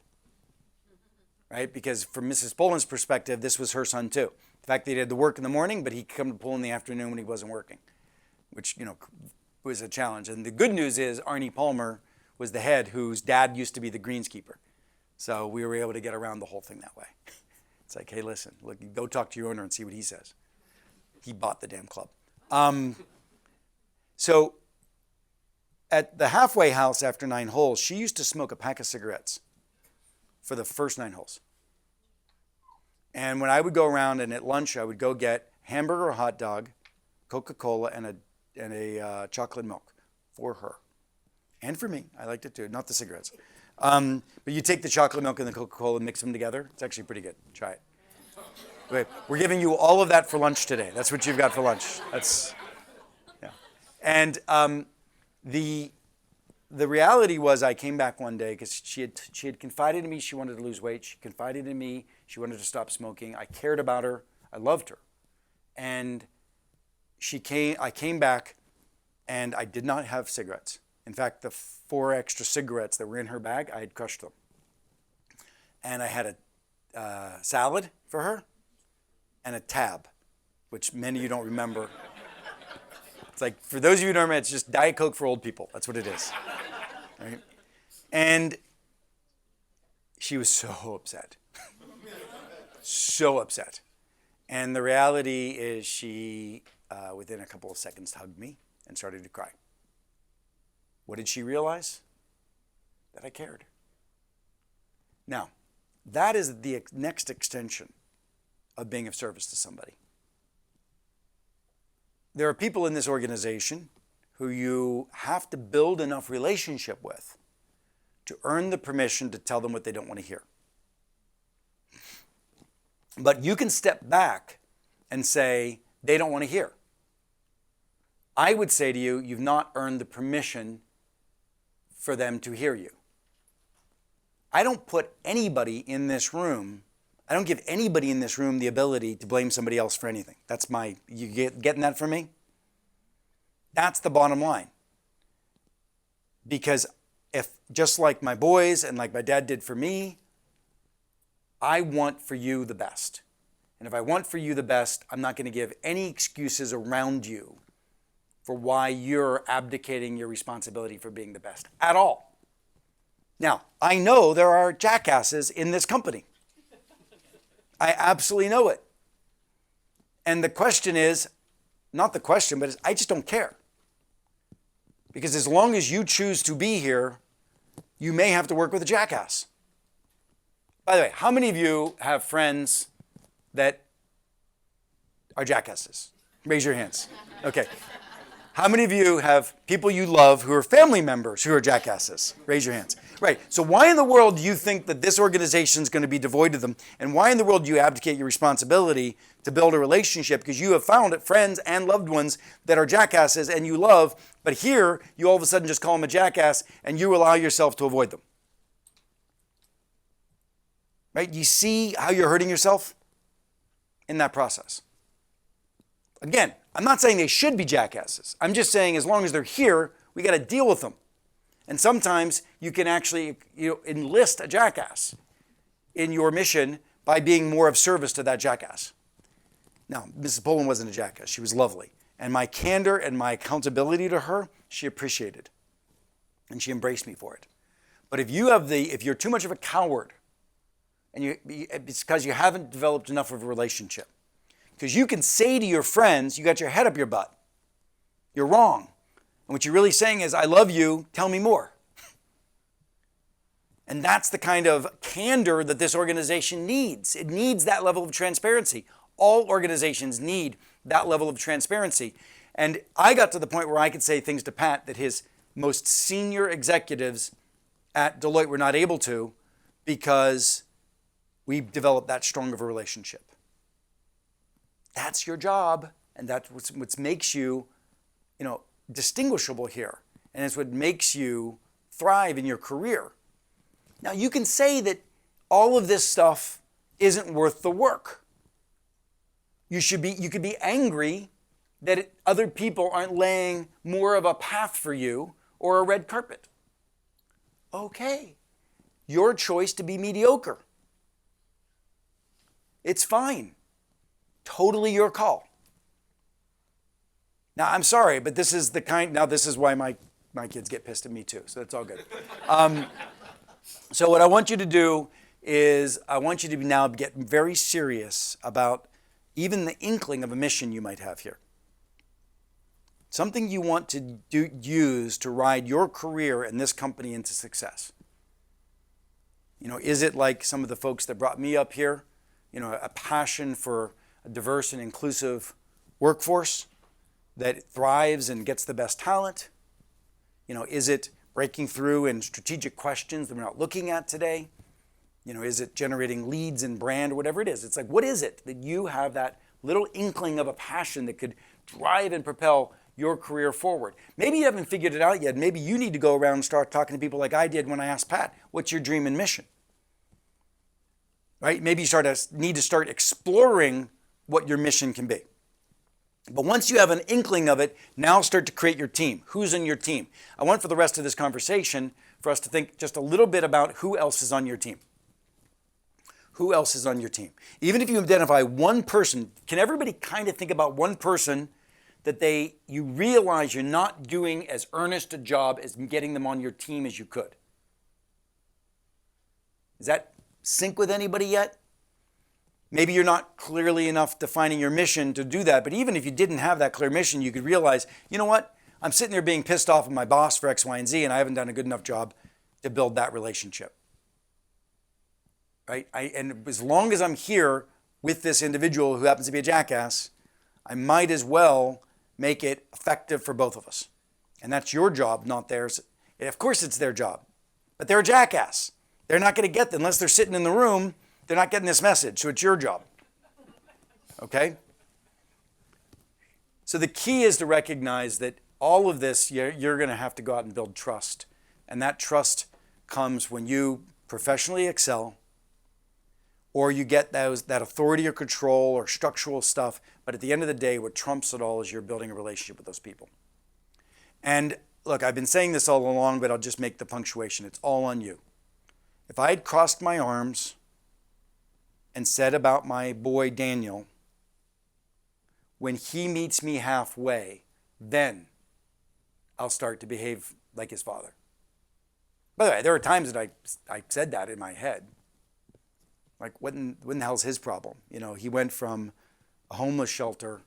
Right? Because from Mrs. Pullen's perspective, this was her son too. The fact that he had to work in the morning, but he'd come to the pool in the afternoon when he wasn't working, which, was a challenge. And the good news is Arnie Palmer was the head whose dad used to be the greenskeeper. So we were able to get around the whole thing that way. It's like, hey, listen, look, go talk to your owner and see what he says. He bought the damn club. So at the halfway house after 9 holes, she used to smoke a pack of cigarettes for the first 9 holes. And when I would go around and at lunch, I would go get hamburger or hot dog, Coca-Cola, and a chocolate milk for her. And for me. I liked it too, not the cigarettes. But you take the chocolate milk and the Coca-Cola and mix them together. It's actually pretty good. Try it. Wait, we're giving you all of that for lunch today. That's what you've got for lunch. Yeah. And the reality was I came back one day because she had confided in me she wanted to lose weight. She confided in me she wanted to stop smoking. I cared about her. I loved her. And I came back and I did not have cigarettes. In fact, the 4 extra cigarettes that were in her bag, I had crushed them. And I had a salad for her and a tab, which many of you don't remember. It's like, for those of you who don't remember, it's just Diet Coke for old people. That's what it is. Right? And she was so upset. So upset. And the reality is she, within a couple of seconds, hugged me and started to cry. What did she realize? That I cared. Now, that is the next extension of being of service to somebody. There are people in this organization who you have to build enough relationship with to earn the permission to tell them what they don't want to hear. But you can step back and say, they don't want to hear. I would say to you, you've not earned the permission for them to hear you. I don't put anybody in this room, I don't give anybody in this room the ability to blame somebody else for anything. That's you getting that from me? That's the bottom line. Because if, just like my boys and like my dad did for me, I want for you the best. And if I want for you the best, I'm not going to give any excuses around you for why you're abdicating your responsibility for being the best at all. Now, I know there are jackasses in this company. I absolutely know it. And the question is, not the question, but I just don't care. Because as long as you choose to be here, you may have to work with a jackass. By the way, how many of you have friends that are jackasses? Raise your hands. Okay. How many of you have people you love who are family members who are jackasses? Raise your hands. Right. So why in the world do you think that this organization is going to be devoid of them? And why in the world do you abdicate your responsibility to build a relationship? Because you have found it, friends and loved ones that are jackasses and you love, but here you all of a sudden just call them a jackass and you allow yourself to avoid them. Right? You see how you're hurting yourself in that process. Again, I'm not saying they should be jackasses. I'm just saying as long as they're here, we got to deal with them. And sometimes you can actually enlist a jackass in your mission by being more of service to that jackass. Now, Mrs. Poland wasn't a jackass. She was lovely. And my candor and my accountability to her, she appreciated. And she embraced me for it. But if you're too much of a coward, and it's because you haven't developed enough of a relationship. Because you can say to your friends, you got your head up your butt. You're wrong. And what you're really saying is, I love you, tell me more. And that's the kind of candor that this organization needs. It needs that level of transparency. All organizations need that level of transparency. And I got to the point where I could say things to Pat that his most senior executives at Deloitte were not able to because we developed that strong of a relationship. That's your job, and that's what makes you, distinguishable here. And it's what makes you thrive in your career. Now, you can say that all of this stuff isn't worth the work. You could be angry that other people aren't laying more of a path for you or a red carpet. Okay. Your choice to be mediocre. It's fine. Totally your call. Now, I'm sorry, but this is why my kids get pissed at me too, so it's all good. So what I want you to do is I want you to now get very serious about even the inkling of a mission you might have here. Something you want to use to ride your career and this company into success. Is it like some of the folks that brought me up here? A passion for a diverse and inclusive workforce that thrives and gets the best talent? Is it breaking through in strategic questions that we're not looking at today? Is it generating leads and brand or whatever it is? It's like, what is it that you have that little inkling of a passion that could drive and propel your career forward? Maybe you haven't figured it out yet. Maybe you need to go around and start talking to people like I did when I asked Pat, what's your dream and mission? Right? Maybe you need to start exploring what your mission can be. But once you have an inkling of it, now start to create your team. Who's in your team? I want for the rest of this conversation for us to think just a little bit about who else is on your team. Who else is on your team? Even if you identify one person, can everybody kind of think about one person that you realize you're not doing as earnest a job as getting them on your team as you could? Does that sync with anybody yet? Maybe you're not clearly enough defining your mission to do that, but even if you didn't have that clear mission, you could realize, you know what? I'm sitting there being pissed off at my boss for X, Y, and Z, and I haven't done a good enough job to build that relationship. Right? And as long as I'm here with this individual who happens to be a jackass, I might as well make it effective for both of us. And that's your job, not theirs. Of course it's their job, but they're a jackass. They're not going to get it unless they're sitting in the room. They're not getting this message, so it's your job. Okay? So the key is to recognize that all of this, you're going to have to go out and build trust. And that trust comes when you professionally excel, or you get that authority or control or structural stuff. But at the end of the day, what trumps it all is you're building a relationship with those people. And look, I've been saying this all along, but I'll just make the punctuation. It's all on you. If I had crossed my arms and said about my boy Daniel, when he meets me halfway, then I'll start to behave like his father. By the way, there are times that I said that in my head. Like, what in the hell's his problem? You know, he went from a homeless shelter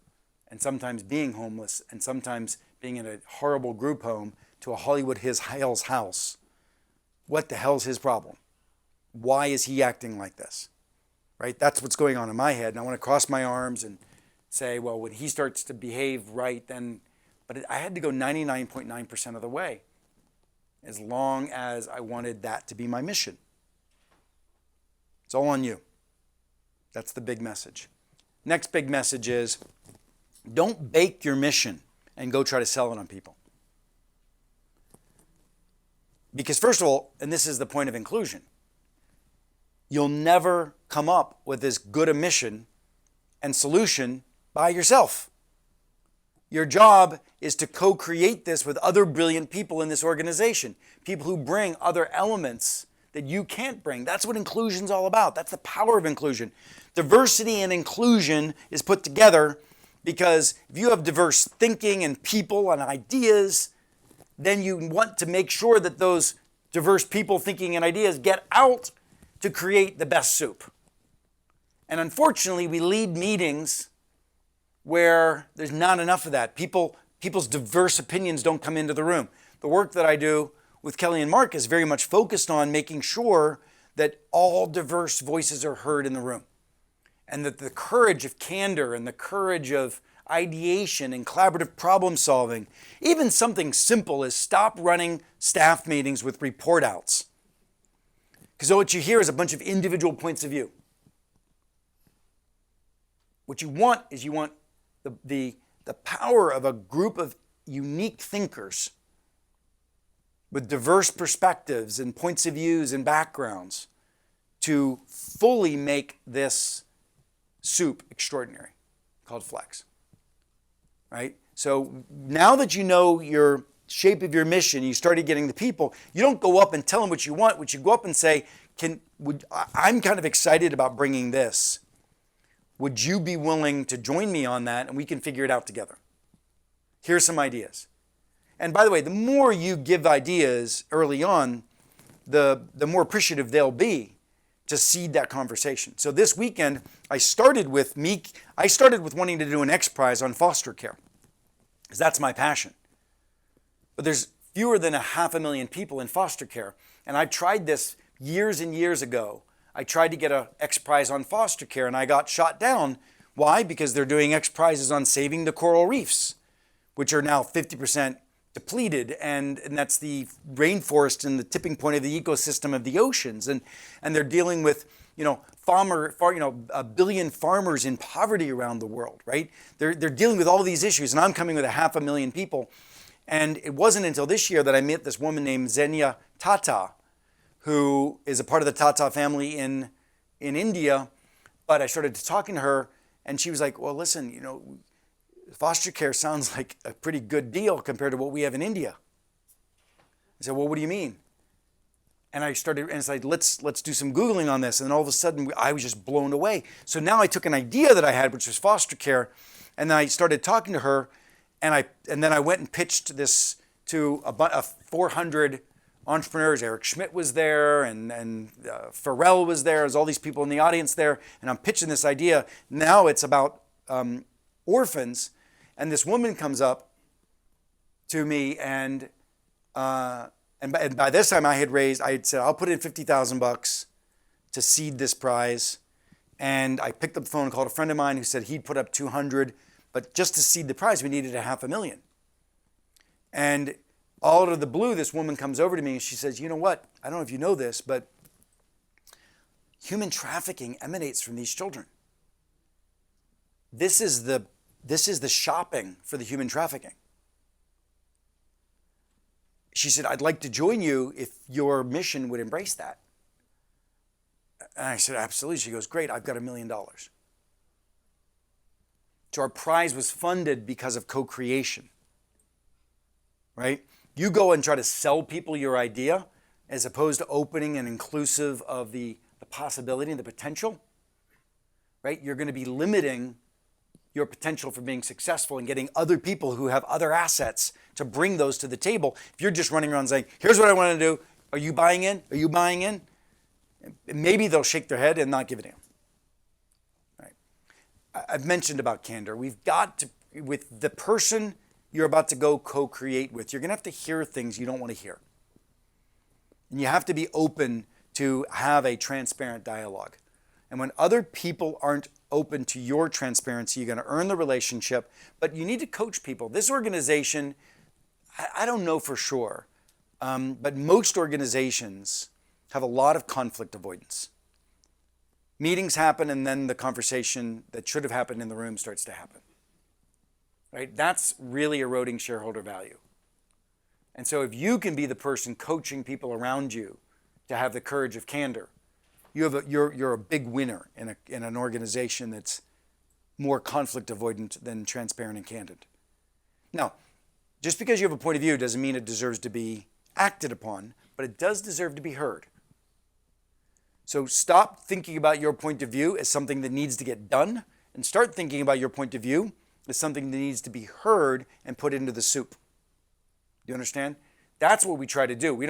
and sometimes being homeless and sometimes being in a horrible group home to a Hollywood Hills house. What the hell's his problem? Why is he acting like this? Right? That's what's going on in my head. And I want to cross my arms and say, well, when he starts to behave right, then, but I had to go 99.9% of the way as long as I wanted that to be my mission. It's all on you. That's the big message. Next big message is don't bake your mission and go try to sell it on people. Because first of all, and this is the point of inclusion, you'll never come up with this good a mission and solution by yourself. Your job is to co-create this with other brilliant people in this organization, people who bring other elements that you can't bring. That's what inclusion's all about. That's the power of inclusion. Diversity and inclusion is put together because if you have diverse thinking and people and ideas, then you want to make sure that those diverse people, thinking, and ideas get out to create the best soup. And unfortunately, we lead meetings where there's not enough of that. People's diverse opinions don't come into the room. The work that I do with Kelly and Mark is very much focused on making sure that all diverse voices are heard in the room. And that the courage of candor and the courage of ideation and collaborative problem solving, even something simple as stop running staff meetings with report outs. Because what you hear is a bunch of individual points of view. What you want is the power of a group of unique thinkers with diverse perspectives and points of views and backgrounds to fully make this soup extraordinary, called Flex. Right? So now that you know your shape of your mission, you started getting the people, you don't go up and tell them what you want. What you go up and say, I'm kind of excited about bringing this. Would you be willing to join me on that and we can figure it out together? Here's some ideas. And by the way, the more you give ideas early on, the more appreciative they'll be to seed that conversation. So this weekend, I started with wanting to do an X Prize on foster care, because that's my passion. But there's fewer than 500,000 people in foster care. And I tried this years and years ago. I tried to get an X Prize on foster care and I got shot down. Why? Because they're doing X Prizes on saving the coral reefs, which are now 50% depleted, and that's the rainforest and the tipping point of the ecosystem of the oceans. And they're dealing with, a billion farmers in poverty around the world, right? They're dealing with all these issues, and I'm coming with 500,000 people. And it wasn't until this year that I met this woman named Xenia Tata, who is a part of the Tata family in India. But I started talking to her, and she was like, well, listen, foster care sounds like a pretty good deal compared to what we have in India. I said, well, what do you mean? And I started, and it's like, let's do some Googling on this. And then all of a sudden, I was just blown away. So now I took an idea that I had, which was foster care, and then I started talking to her, and then I went and pitched this to a 400 entrepreneurs. Eric Schmidt was there, and Pharrell was there. There's all these people in the audience there, and I'm pitching this idea. Now it's about orphans, and this woman comes up to me, and by this time I had said, I'll put in $50,000 to seed this prize. And I picked up the phone and called a friend of mine who said he'd put up 200, but just to seed the prize, we needed 500,000. And all out of the blue, this woman comes over to me and she says, you know what? I don't know if you know this, but human trafficking emanates from these children. This is the shopping for the human trafficking. She said, I'd like to join you if your mission would embrace that. And I said, absolutely. She goes, great, I've got $1 million. So our prize was funded because of co-creation, right? You go and try to sell people your idea as opposed to opening and inclusive of the possibility and the potential, right? You're going to be limiting your potential for being successful and getting other people who have other assets to bring those to the table. If you're just running around saying, here's what I want to do. Are you buying in? Are you buying in? Maybe they'll shake their head and not give it in. Right. I've mentioned about candor. We've got to, with the person you're about to go co-create with, you're going to have to hear things you don't want to hear. And you have to be open to have a transparent dialogue. And when other people aren't open to your transparency, you're going to earn the relationship, but you need to coach people. This organization, I don't know for sure, but most organizations have a lot of conflict avoidance. Meetings happen and then the conversation that should have happened in the room starts to happen. Right? That's really eroding shareholder value. And so if you can be the person coaching people around you to have the courage of candor, you're a big winner in an organization that's more conflict avoidant than transparent and candid. Now, just because you have a point of view doesn't mean it deserves to be acted upon, but it does deserve to be heard. So stop thinking about your point of view as something that needs to get done and start thinking about your point of view as something that needs to be heard and put into the soup. Do you understand? That's what we try to do. We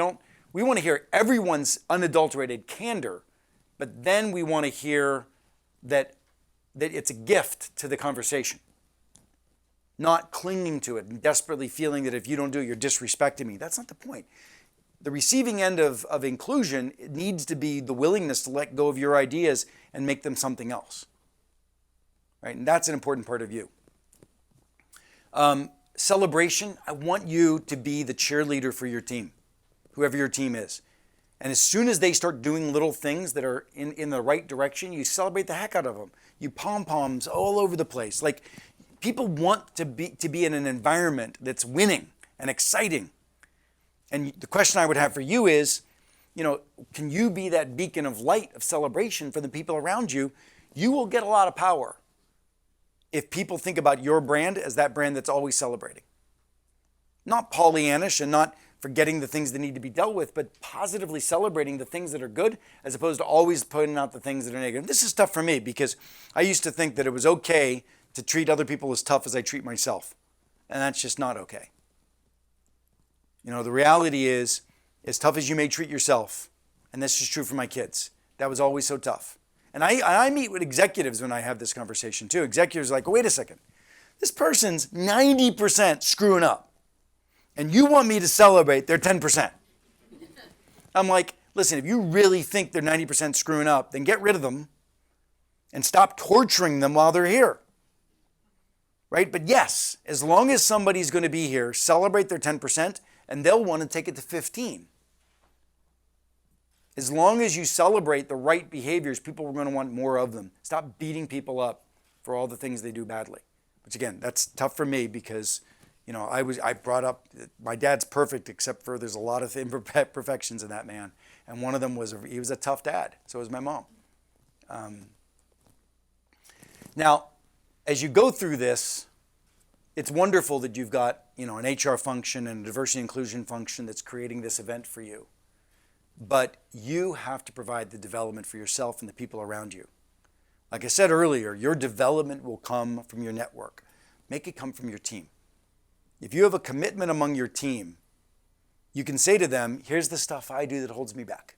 want to hear everyone's unadulterated candor, but then we want to hear that it's a gift to the conversation. Not clinging to it and desperately feeling that if you don't do it, you're disrespecting me. That's not the point. The receiving end of inclusion, it needs to be the willingness to let go of your ideas and make them something else. Right? And that's an important part of you. Celebration, I want you to be the cheerleader for your team, whoever your team is. And as soon as they start doing little things that are in the right direction, you celebrate the heck out of them. You pom-poms all over the place. Like, people want to be in an environment that's winning and exciting. And the question I would have for you is, can you be that beacon of light of celebration for the people around you? You will get a lot of power if people think about your brand as that brand that's always celebrating. Not Pollyannish and not forgetting the things that need to be dealt with, but positively celebrating the things that are good as opposed to always pointing out the things that are negative. This is tough for me because I used to think that it was okay to treat other people as tough as I treat myself. And that's just not okay. The reality is, as tough as you may treat yourself, and this is true for my kids, that was always so tough. And I meet with executives when I have this conversation too. Executives are like, wait a second, this person's 90% screwing up. And you want me to celebrate their 10%. I'm like, listen, if you really think they're 90% screwing up, then get rid of them and stop torturing them while they're here. Right? But yes, as long as somebody's going to be here, celebrate their 10%, and they'll want to take it to 15. As long as you celebrate the right behaviors, people are going to want more of them. Stop beating people up for all the things they do badly. Which again, that's tough for me because I brought up, my dad's perfect except for there's a lot of imperfections in that man. And one of them was, he was a tough dad. So was my mom. Now, as you go through this, it's wonderful that you've got, an HR function and a diversity inclusion function that's creating this event for you. But you have to provide the development for yourself and the people around you. Like I said earlier, your development will come from your network. Make it come from your team. If you have a commitment among your team, you can say to them, here's the stuff I do that holds me back.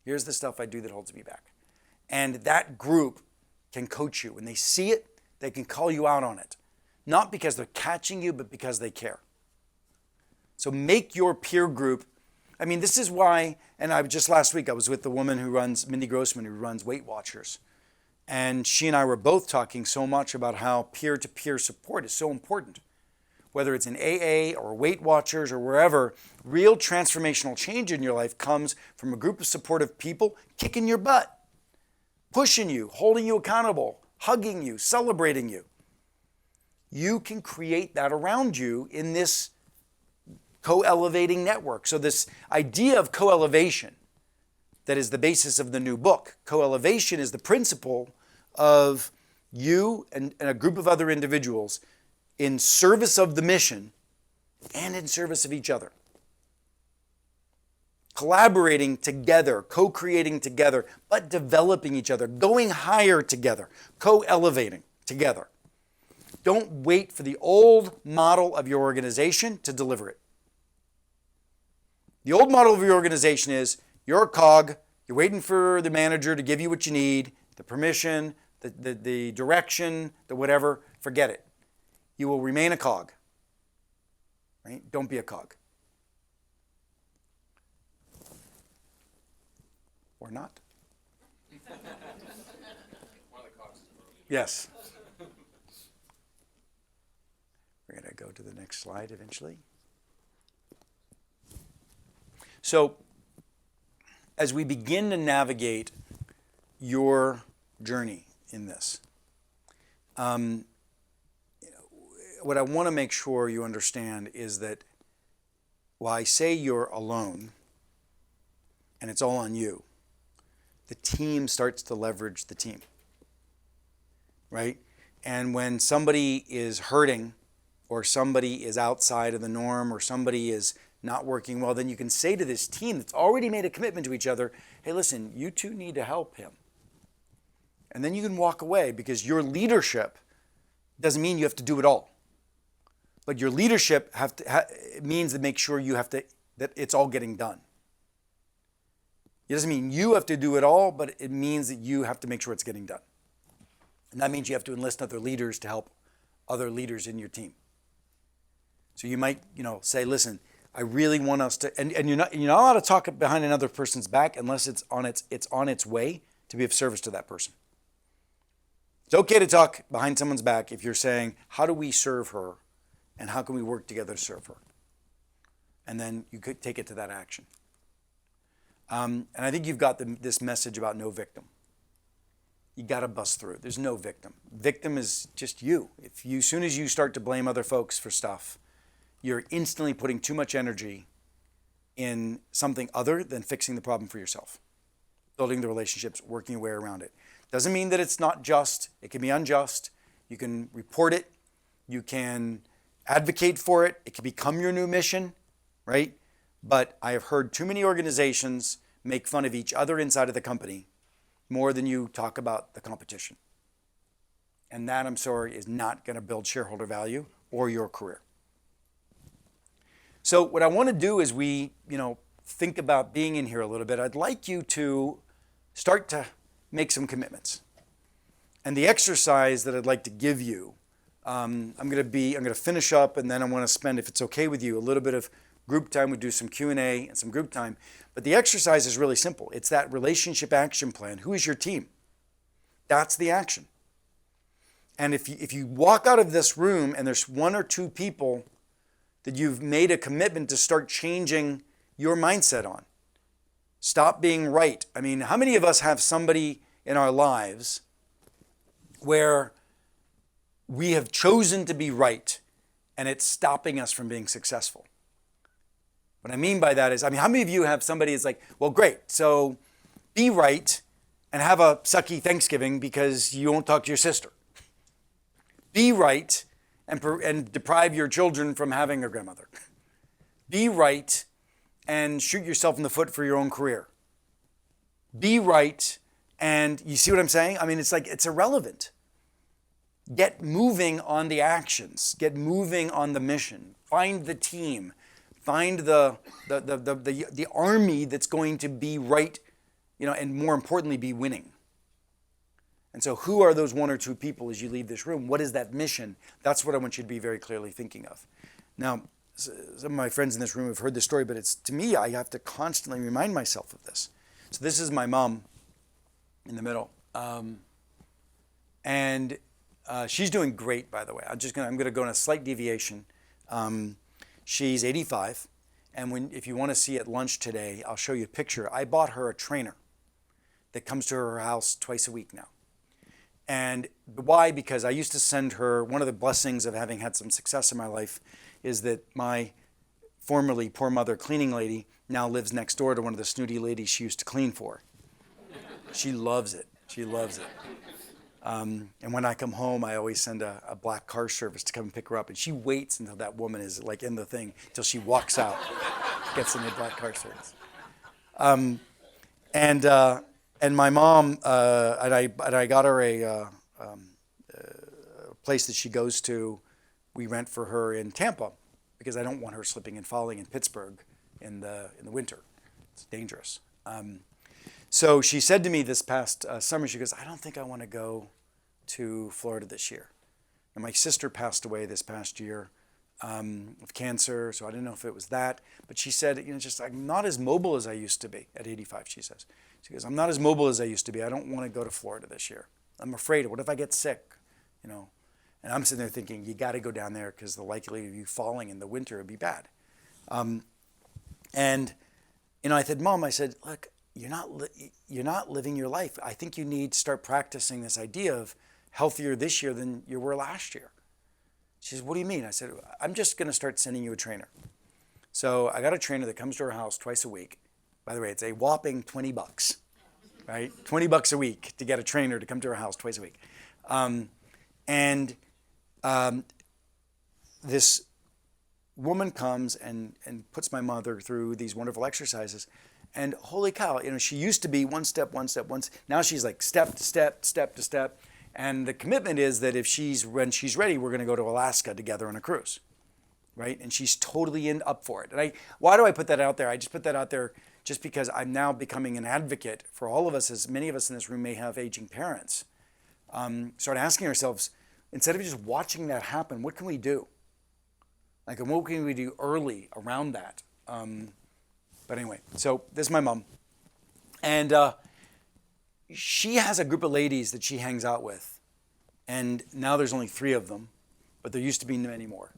Here's the stuff I do that holds me back. And that group can coach you. When they see it, they can call you out on it. Not because they're catching you, but because they care. So make your peer group. This is why, and last week I was with the woman who runs, Mindy Grossman, who runs Weight Watchers. And she and I were both talking so much about how peer-to-peer support is so important. whether it's in AA or Weight Watchers or wherever, real transformational change in your life comes from a group of supportive people kicking your butt, pushing you, holding you accountable, hugging you, celebrating you. You can create that around you in this co-elevating network. So this idea of co-elevation that is the basis of the new book. Co-elevation is the principle of you and a group of other individuals in service of the mission and in service of each other. Collaborating together, co-creating together, but developing each other, going higher together, co-elevating together. Don't wait for the old model of your organization to deliver it. The old model of your organization is you're a cog, you're waiting for the manager to give you what you need, the permission, the direction, the whatever, forget it. You will remain a cog. Right? Don't be a cog. Or not. Yes. We're going to go to the next slide eventually. So, as we begin to navigate your journey in this, what I want to make sure you understand is that while I say you're alone and it's all on you, the team starts to leverage the team, right? And when somebody is hurting or somebody is outside of the norm or somebody is not working well, then you can say to this team that's already made a commitment to each other, hey, listen, you two need to help him. And then you can walk away because your leadership doesn't mean you have to do it all. But your leadership means to make sure that it's all getting done. It doesn't mean you have to do it all, but it means that you have to make sure it's getting done. And that means you have to enlist other leaders to help other leaders in your team. So you might, say, listen, I really want us to, and you're not allowed to talk behind another person's back unless it's on its way to be of service to that person. It's okay to talk behind someone's back if you're saying, how do we serve her and how can we work together to serve her? And then you could take it to that action. And I think you've got this message about no victim. You got to bust through. There's no victim. Victim is just you. As soon as you start to blame other folks for stuff, you're instantly putting too much energy in something other than fixing the problem for yourself. Building the relationships, working your way around it. Doesn't mean that it's not just. It can be unjust. You can report it. You can advocate for it. It can become your new mission, right? But I have heard too many organizations make fun of each other inside of the company more than you talk about the competition. And that, I'm sorry, is not going to build shareholder value or your career. So what I want to do is we, think about being in here a little bit. I'd like you to start to make some commitments. And the exercise that I'd like to give you, I'm going to finish up and then I want to spend, if it's okay with you, a little bit of group time. We do some Q&A and some group time. But the exercise is really simple. It's that relationship action plan. Who is your team? That's the action. And if you walk out of this room and there's one or two people that you've made a commitment to start changing your mindset on, stop being right. I mean, how many of us have somebody in our lives where we have chosen to be right and it's stopping us from being successful? What I mean by that is, how many of you have somebody that's like, well, great, so be right and have a sucky Thanksgiving because you won't talk to your sister. Be right and deprive your children from having a grandmother. Be right and shoot yourself in the foot for your own career. Be right, and you see what I'm saying? It's irrelevant. Get moving on the actions. Get moving on the mission. Find the team. Find the army that's going to be right, and more importantly, be winning. And so who are those one or two people as you leave this room? What is that mission? That's what I want you to be very clearly thinking of. Now, some of my friends in this room have heard this story, but to me, I have to constantly remind myself of this. So this is my mom in the middle. And she's doing great, by the way. I'm going to go on a slight deviation. She's 85, and if you want to see at lunch today, I'll show you a picture. I bought her a trainer that comes to her house twice a week now. And why? Because I used to send her, one of the blessings of having had some success in my life is that my formerly poor mother cleaning lady now lives next door to one of the snooty ladies she used to clean for. She loves it. She loves it. And when I come home, I always send a black car service to come and pick her up. And she waits until that woman is like in the thing, till she walks out, gets in the black car service. And my mom, and I got her a place that she goes to. We rent for her in Tampa because I don't want her slipping and falling in Pittsburgh in the winter. It's dangerous. So she said to me this past summer, she goes, I don't think I want to go to Florida this year. And my sister passed away this past year of cancer, so I didn't know if it was that. But she said, just I'm not as mobile as I used to be at 85, she says. She goes, I'm not as mobile as I used to be. I don't want to go to Florida this year. I'm afraid. What if I get sick? And I'm sitting there thinking, you got to go down there because the likelihood of you falling in the winter would be bad. And I said, Mom, I said, look, you're not living your life. I think you need to start practicing this idea of healthier this year than you were last year. She says, what do you mean? I said, I'm just going to start sending you a trainer. So I got a trainer that comes to her house twice a week. By the way, it's a whopping $20, right? $20 a week to get a trainer to come to her house twice a week. This woman comes and puts my mother through these wonderful exercises. And holy cow, she used to be one step. Now she's like step to step. And the commitment is that when she's ready, we're going to go to Alaska together on a cruise, right? And she's totally up for it. And why do I put that out there? I just put that out there just because I'm now becoming an advocate for all of us, as many of us in this room may have aging parents. Start asking ourselves, instead of just watching that happen, what can we do? Like, what can we do early around that? But anyway, so this is my mom. And she has a group of ladies that she hangs out with. And now there's only 3 of them, but there used to be many more.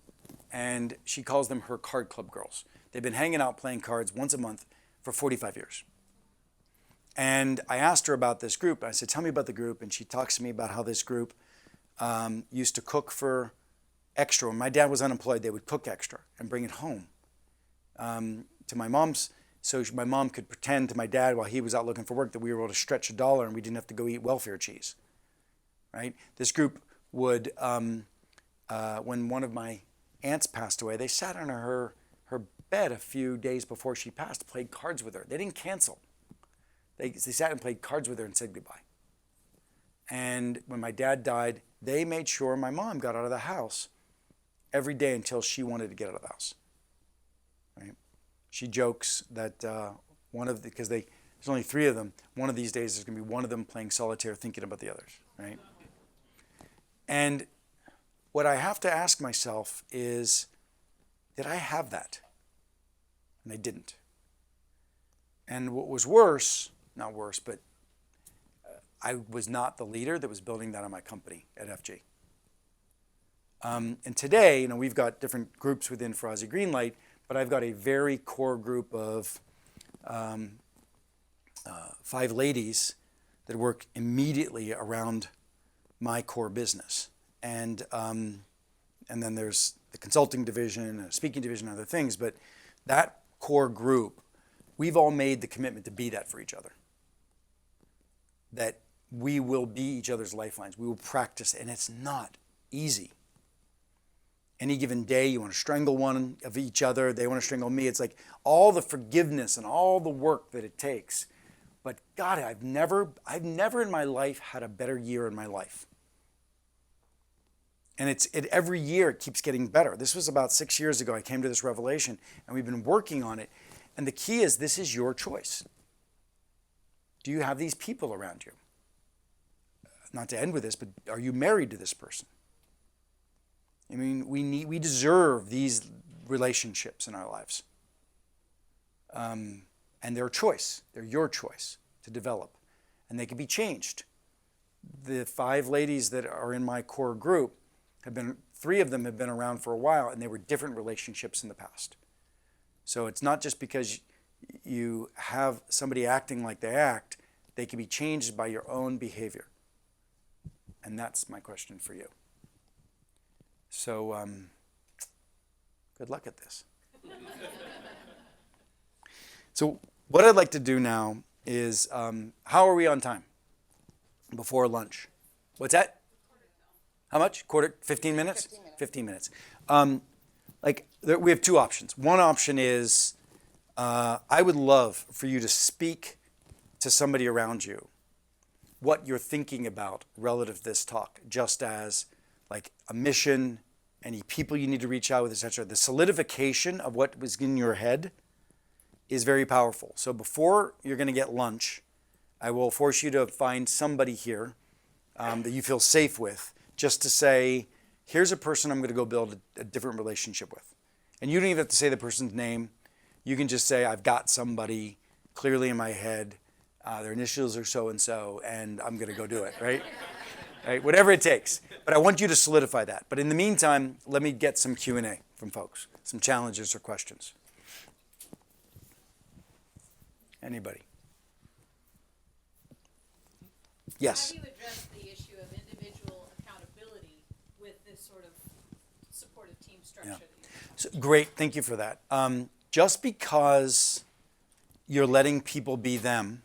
And she calls them her card club girls. They've been hanging out playing cards once a month for 45 years. And I asked her about this group. I said, tell me about the group. And she talks to me about how this group used to cook for extra. When my dad was unemployed, they would cook extra and bring it home to my mom's. So my mom could pretend to my dad while he was out looking for work that we were able to stretch $1 and we didn't have to go eat welfare cheese, right? This group would, when one of my aunts passed away, they sat on her bed a few days before she passed, played cards with her. They didn't cancel. They sat and played cards with her and said goodbye. And when my dad died, they made sure my mom got out of the house every day until she wanted to get out of the house. Right? She jokes that because there's only 3 of them, one of these days there's going to be one of them playing solitaire thinking about the others, right? And what I have to ask myself is, did I have that? And I didn't. And what was worse, not worse, but I was not the leader that was building that on my company at FG. And today, we've got different groups within Ferrazzi Greenlight, but I've got a very core group of 5 ladies that work immediately around my core business. And then there's the consulting division, and speaking division, and other things. But that core group, we've all made the commitment to be that for each other. That we will be each other's lifelines. We will practice, and it's not easy. Any given day, you want to strangle one of each other. They want to strangle me. It's like all the forgiveness and all the work that it takes. But God, I've never in my life had a better year in my life. And every year it keeps getting better. This was about 6 years ago. I came to this revelation, and we've been working on it. And the key is, this is your choice. Do you have these people around you? Not to end with this, but are you married to this person? I mean, we deserve these relationships in our lives. And they're a choice. They're your choice to develop. And they can be changed. The 5 ladies that are in my core group have been 3 of them have been around for a while, and they were different relationships in the past. So it's not just because you have somebody acting like they act, they can be changed by your own behavior. And that's my question for you. So good luck at this. So what I'd like to do now is, how are we on time before lunch? What's that? How much? 15 minutes? 15 minutes. We have 2 options. One option is, I would love for you to speak to somebody around you what you're thinking about relative to this talk, just as like a mission, any people you need to reach out with, etc. The solidification of what was in your head is very powerful. So before you're going to get lunch, I will force you to find somebody here that you feel safe with, just to say, here's a person I'm going to go build a different relationship with. And you don't even have to say the person's name. You can just say, I've got somebody clearly in my head. Their initials are so-and-so, and I'm going to go do it, right? Right? Whatever it takes. But I want you to solidify that. But in the meantime, let me get some Q&A from folks, some challenges or questions. Anybody? Yes? How do you address the issue of individual accountability with this sort of supportive team structure? Yeah. That you So, great, thank you for that. Just because you're letting people be them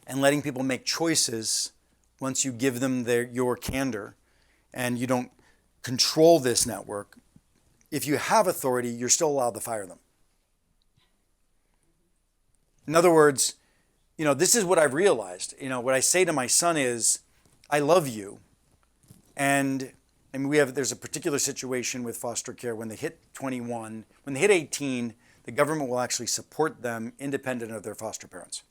and letting people make choices once you give them your candor and you don't control this network, if you have authority, you're still allowed to fire them. In other words, this is what I've realized. What I say to my son is, I love you. And there's a particular situation with foster care when they hit 21, when they hit 18, the government will actually support them independent of their foster parents.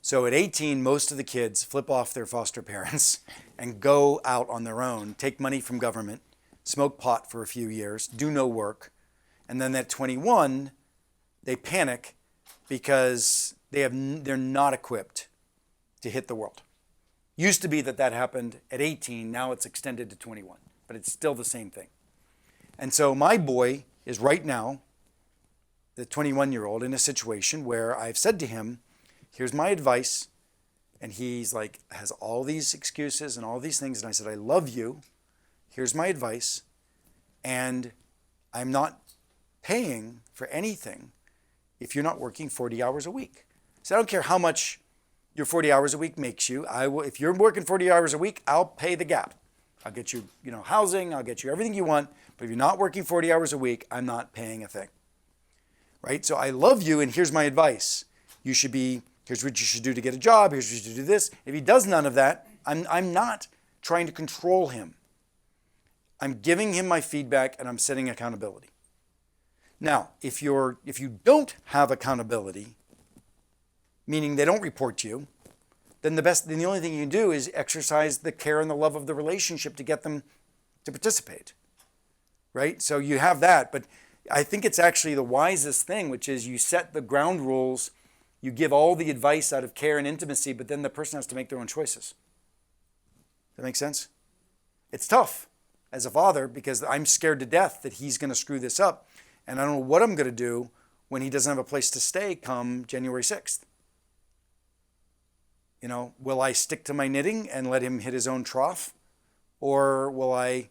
So at 18, most of the kids flip off their foster parents and go out on their own, take money from government, smoke pot for a few years, do no work. And then at 21, they panic because they're not equipped to hit the world. Used to be that happened at 18, now it's extended to 21, but it's still the same thing. And so my boy is right now, the 21-year-old, in a situation where I've said to him, here's my advice, and he's like, has all these excuses and all these things, and I said, I love you, here's my advice, and I'm not paying for anything if you're not working 40 hours a week. So I don't care how much your 40 hours a week makes you. If you're working 40 hours a week, I'll pay the gap. I'll get you, housing, I'll get you everything you want, but if you're not working 40 hours a week, I'm not paying a thing. Right? So I love you, and here's my advice. Here's what you should do to get a job, here's what you should do this. If he does none of that, I'm not trying to control him. I'm giving him my feedback, and I'm setting accountability. Now, if you don't have accountability, meaning they don't report to you, then the only thing you can do is exercise the care and the love of the relationship to get them to participate, right? So you have that, but I think it's actually the wisest thing, which is you set the ground rules, you give all the advice out of care and intimacy, but then the person has to make their own choices. Does that make sense? It's tough as a father because I'm scared to death that he's going to screw this up, and I don't know what I'm going to do when he doesn't have a place to stay come January 6th. Will I stick to my knitting and let him hit his own trough? Or will I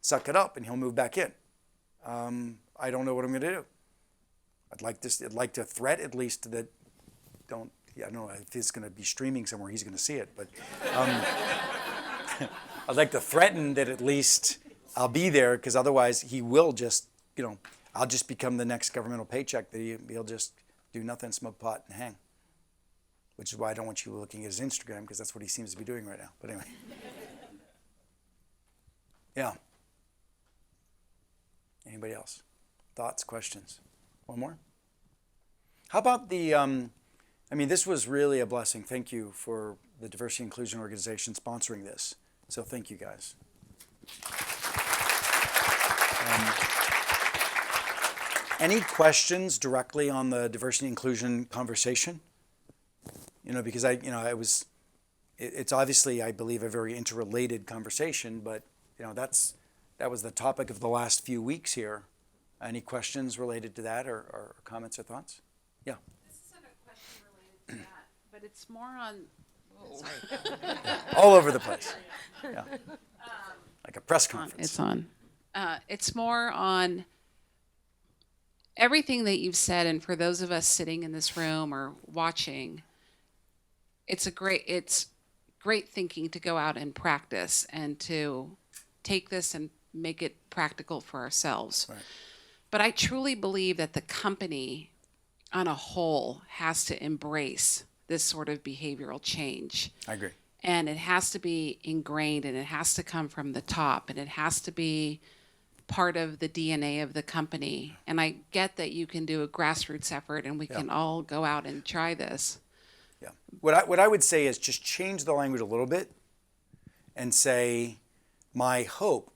suck it up and he'll move back in? I don't know what I'm going to do. I'd like to threat at least that I don't know if he's going to be streaming somewhere, he's going to see it. But I'd like to threaten that at least I'll be there, because otherwise he will just, I'll just become the next governmental paycheck that he'll just do nothing, smoke pot, and hang. Which is why I don't want you looking at his Instagram, because that's what he seems to be doing right now. But anyway. Yeah. Anybody else? Thoughts, questions? One more? How about this was really a blessing. Thank you for the Diversity Inclusion Organization sponsoring this. So thank you guys. Any questions directly on the diversity inclusion conversation? Because it's obviously, I believe, a very interrelated conversation, but that's that was the topic of the last few weeks here. Any questions related to that, or comments or thoughts? Yeah. This isn't a question related to that, but it's more on, All over the place. Yeah. Like a press conference. it's on. It's more on everything that you've said, and for those of us sitting in this room or watching, it's great thinking to go out and practice and to take this and make it practical for ourselves. Right. But I truly believe that the company on a whole has to embrace this sort of behavioral change. I agree. And it has to be ingrained, and it has to come from the top, and it has to be part of the DNA of the company. And I get that you can do a grassroots effort and we can all go out and try this. Yeah. What I would say is just change the language a little bit and say, my hope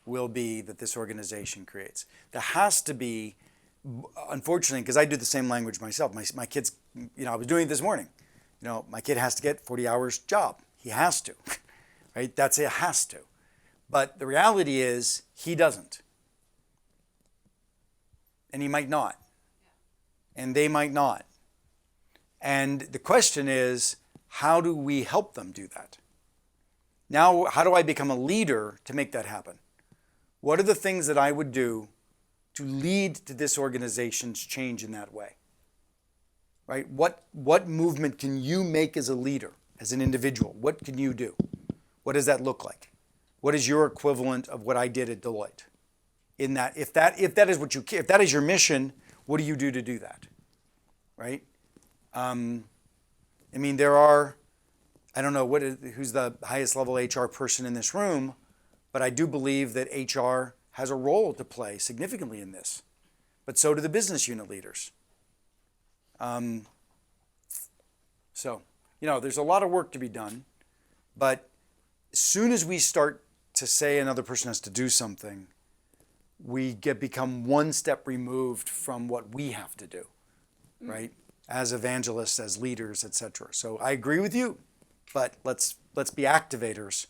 will be that this organization creates. There has to be, unfortunately, because I do the same language myself. My kids, I was doing it this morning. My kid has to get 40 hours job. He has to, right? That's a has to. But the reality is he doesn't. And he might not. And they might not. And the question is, how do we help them do that? Now, how do I become a leader to make that happen? What are the things that I would do to lead to this organization's change in that way? Right? What movement can you make as a leader, as an individual? What can you do? What does that look like? What is your equivalent of what I did at Deloitte? In that, if that is what if that is your mission, what do you do to do that? Right? There are, I don't know who's the highest level HR person in this room, but I do believe that HR has a role to play significantly in this. But so do the business unit leaders. There's a lot of work to be done, but as soon as we start to say another person has to do something, we become one step removed from what we have to do, right? As evangelists, as leaders, etc. So I agree with you, but let's be activators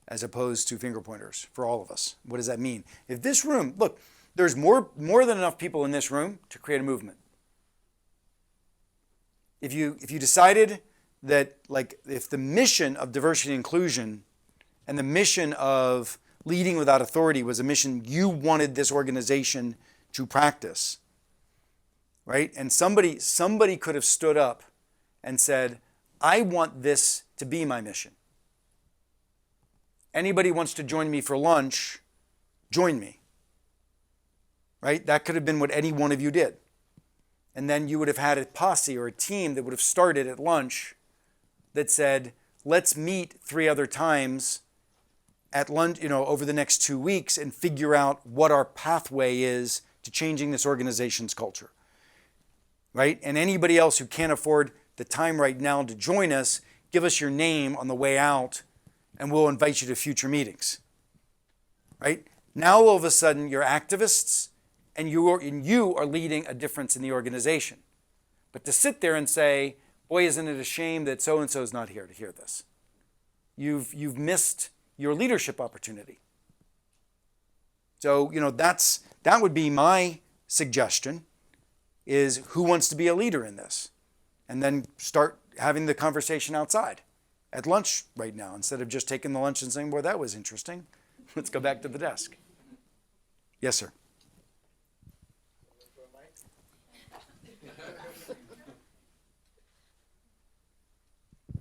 as opposed to finger pointers for all of us. What does that mean? If this room, look, there's more than enough people in this room to create a movement. If you decided that, like, if the mission of diversity and inclusion and the mission of leading without authority was a mission you wanted this organization to practice, right? And somebody could have stood up and said, I want this to be my mission. Anybody wants to join me for lunch, join me. Right? That could have been what any one of you did. And then you would have had a posse or a team that would have started at lunch that said, let's meet 3 other times at lunch, over the next 2 weeks and figure out what our pathway is to changing this organization's culture. Right? And anybody else who can't afford the time right now to join us, give us your name on the way out and we'll invite you to future meetings. Right? Now all of a sudden you're activists and you are leading a difference in the organization. But to sit there and say, boy, isn't it a shame that so-and-so is not here to hear this. You've missed your leadership opportunity. So, that would be my suggestion, is who wants to be a leader in this? And then start having the conversation outside at lunch right now, instead of just taking the lunch and saying, boy, that was interesting. Let's go back to the desk. Yes, sir.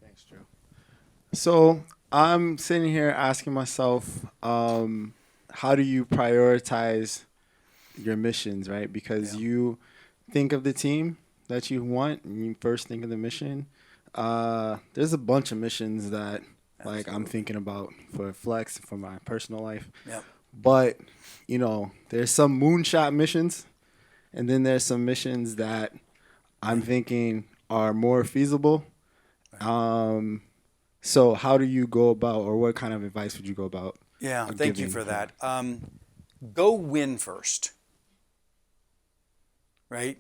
Thanks, Drew. So I'm sitting here asking myself, how do you prioritize your missions, right? Because you think of the team that you want, and you first think of the mission. There's a bunch of missions that I'm thinking about for Flex, for my personal life. Yep. But, there's some moonshot missions, and then there's some missions that I'm thinking are more feasible. So how do you go about, or what kind of advice would you go about? Yeah, thank you for that. Go win first, right?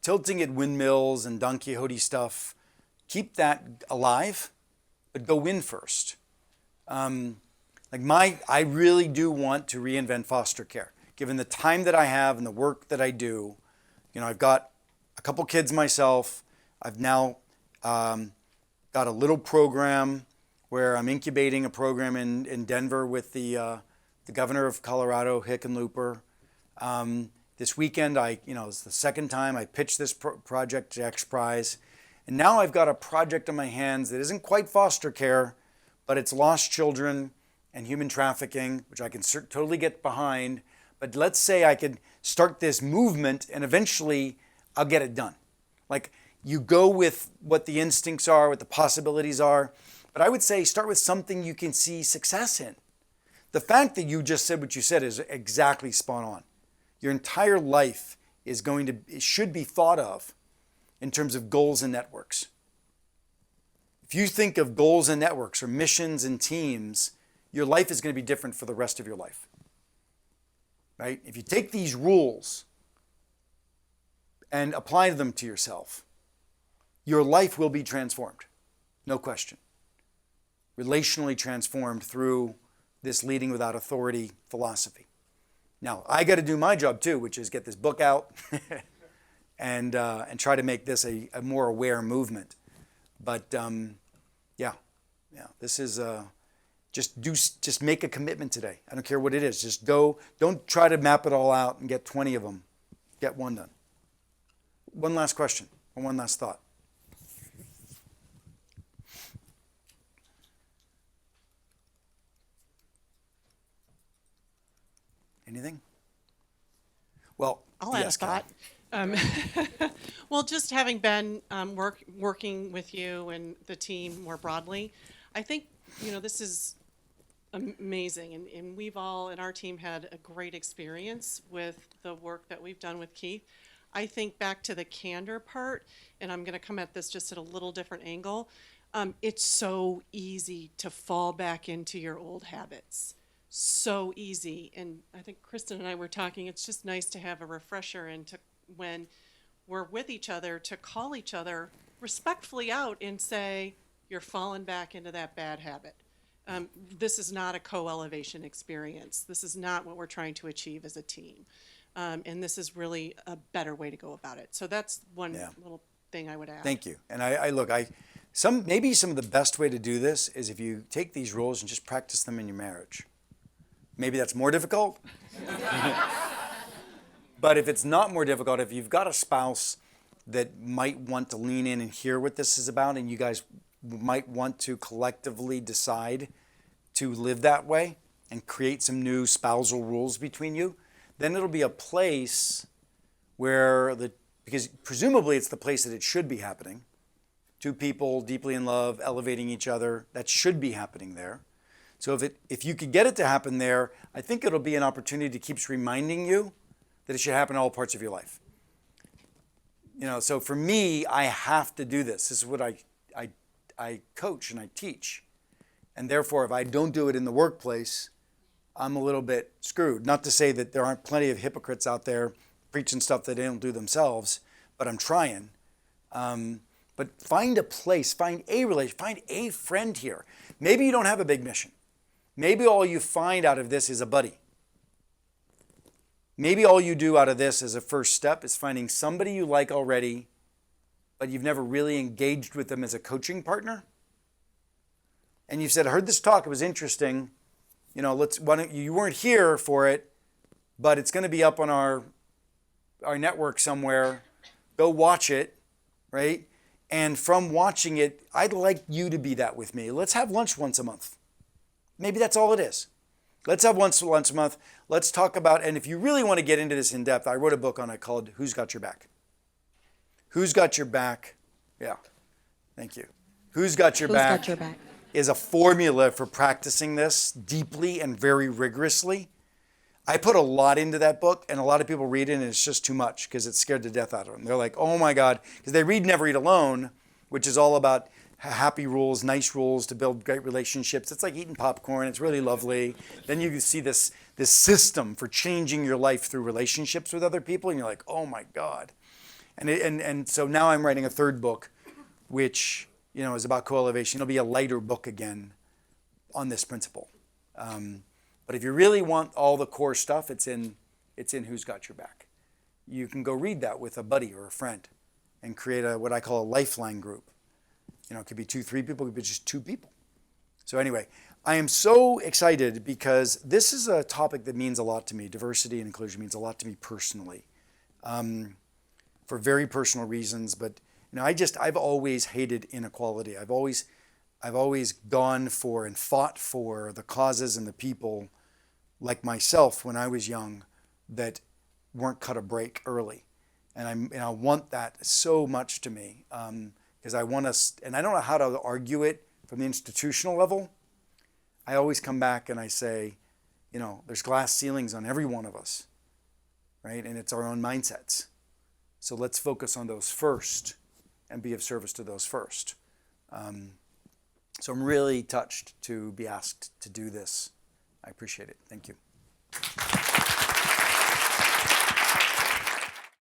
Tilting at windmills and Don Quixote stuff, keep that alive, but go win first. I really do want to reinvent foster care. Given the time that I have and the work that I do, I've got a couple kids myself. I've now got a little program where I'm incubating a program in Denver with the governor of Colorado, Hickenlooper. This weekend, it's the second time I pitched this project to X Prize. And now I've got a project on my hands that isn't quite foster care, but it's lost children and human trafficking, which I can totally get behind. But let's say I could start this movement and eventually I'll get it done. Like, you go with what the instincts are, what the possibilities are. But I would say start with something you can see success in. The fact that you just said what you said is exactly spot on. Your entire life it should be thought of in terms of goals and networks. If you think of goals and networks or missions and teams, your life is going to be different for the rest of your life. Right? If you take these rules and apply them to yourself, your life will be transformed. No question. Relationally transformed through this leading without authority philosophy. Now, I got to do my job too, which is get this book out and try to make this a more aware movement. But this is just make a commitment today. I don't care what it is. Just go. Don't try to map it all out and get 20 of them. Get one done. One last question or one last thought. Anything? Well, I'll add a thought. Well, just having been working with you and the team more broadly, I think, this is amazing. And we've all in our team had a great experience with the work that we've done with Keith. I think back to the candor part, and I'm going to come at this just at a little different angle. It's so easy to fall back into your old habits. So easy. And I think Kristen and I were talking, it's just nice to have a refresher and to, when we're with each other, to call each other respectfully out and say, you're falling back into that bad habit. This is not a co-elevation experience. This is not what we're trying to achieve as a team. And this is really a better way to go about it. So that's one little thing I would add. Thank you. And maybe some of the best way to do this is if you take these rules and just practice them in your marriage. Maybe that's more difficult. But if it's not more difficult, if you've got a spouse that might want to lean in and hear what this is about, and you guys might want to collectively decide to live that way and create some new spousal rules between you, then it'll be a place where because presumably it's the place that it should be happening. Two people deeply in love, elevating each other, that should be happening there. So if you could get it to happen there, I think it'll be an opportunity that keeps reminding you that it should happen in all parts of your life. So for me, I have to do this. This is what I coach and I teach. And therefore, if I don't do it in the workplace, I'm a little bit screwed. Not to say that there aren't plenty of hypocrites out there preaching stuff that they don't do themselves, but I'm trying. But find a place, find a relation, find a friend here. Maybe you don't have a big mission. Maybe all you find out of this is a buddy. Maybe all you do out of this as a first step is finding somebody you like already, but you've never really engaged with them as a coaching partner. And you've said, I heard this talk, it was interesting. You weren't here for it, but it's going to be up on our network somewhere. Go watch it, right? And from watching it, I'd like you to be that with me. Let's have lunch once a month. Maybe that's all it is. Let's have lunch a month. Let's talk about, and if you really want to get into this in depth, I wrote a book on it called Who's Got Your Back? Who's Got Your Back? Yeah, thank you. Who's Got Your Back? Got your back? Is a formula for practicing this deeply and very rigorously. I put a lot into that book, and a lot of people read it, and it's just too much because it's scared the death out of them. They're like, oh my God, because they read Never Eat Alone, which is all about happy rules, nice rules to build great relationships. It's like eating popcorn. It's really lovely. Then you see this system for changing your life through relationships with other people, and you're like, oh my God. And so now I'm writing a third book, which is about co-elevation. It'll be a lighter book again on this principle. But if you really want all the core stuff, it's in Who's Got Your Back. You can go read that with a buddy or a friend and create what I call a lifeline group. It could be 2, 3 people, it could be just 2 people. So anyway, I am so excited because this is a topic that means a lot to me. Diversity and inclusion means a lot to me personally, for very personal reasons. But I've always hated inequality. I've always gone for and fought for the causes and the people like myself when I was young that weren't cut a break early. And I want that so much to me, because I want us, and I don't know how to argue it from the institutional level. I always come back and I say, there's glass ceilings on every one of us, right? And it's our own mindsets. So let's focus on those first and be of service to those first. So I'm really touched to be asked to do this. I appreciate it. Thank you.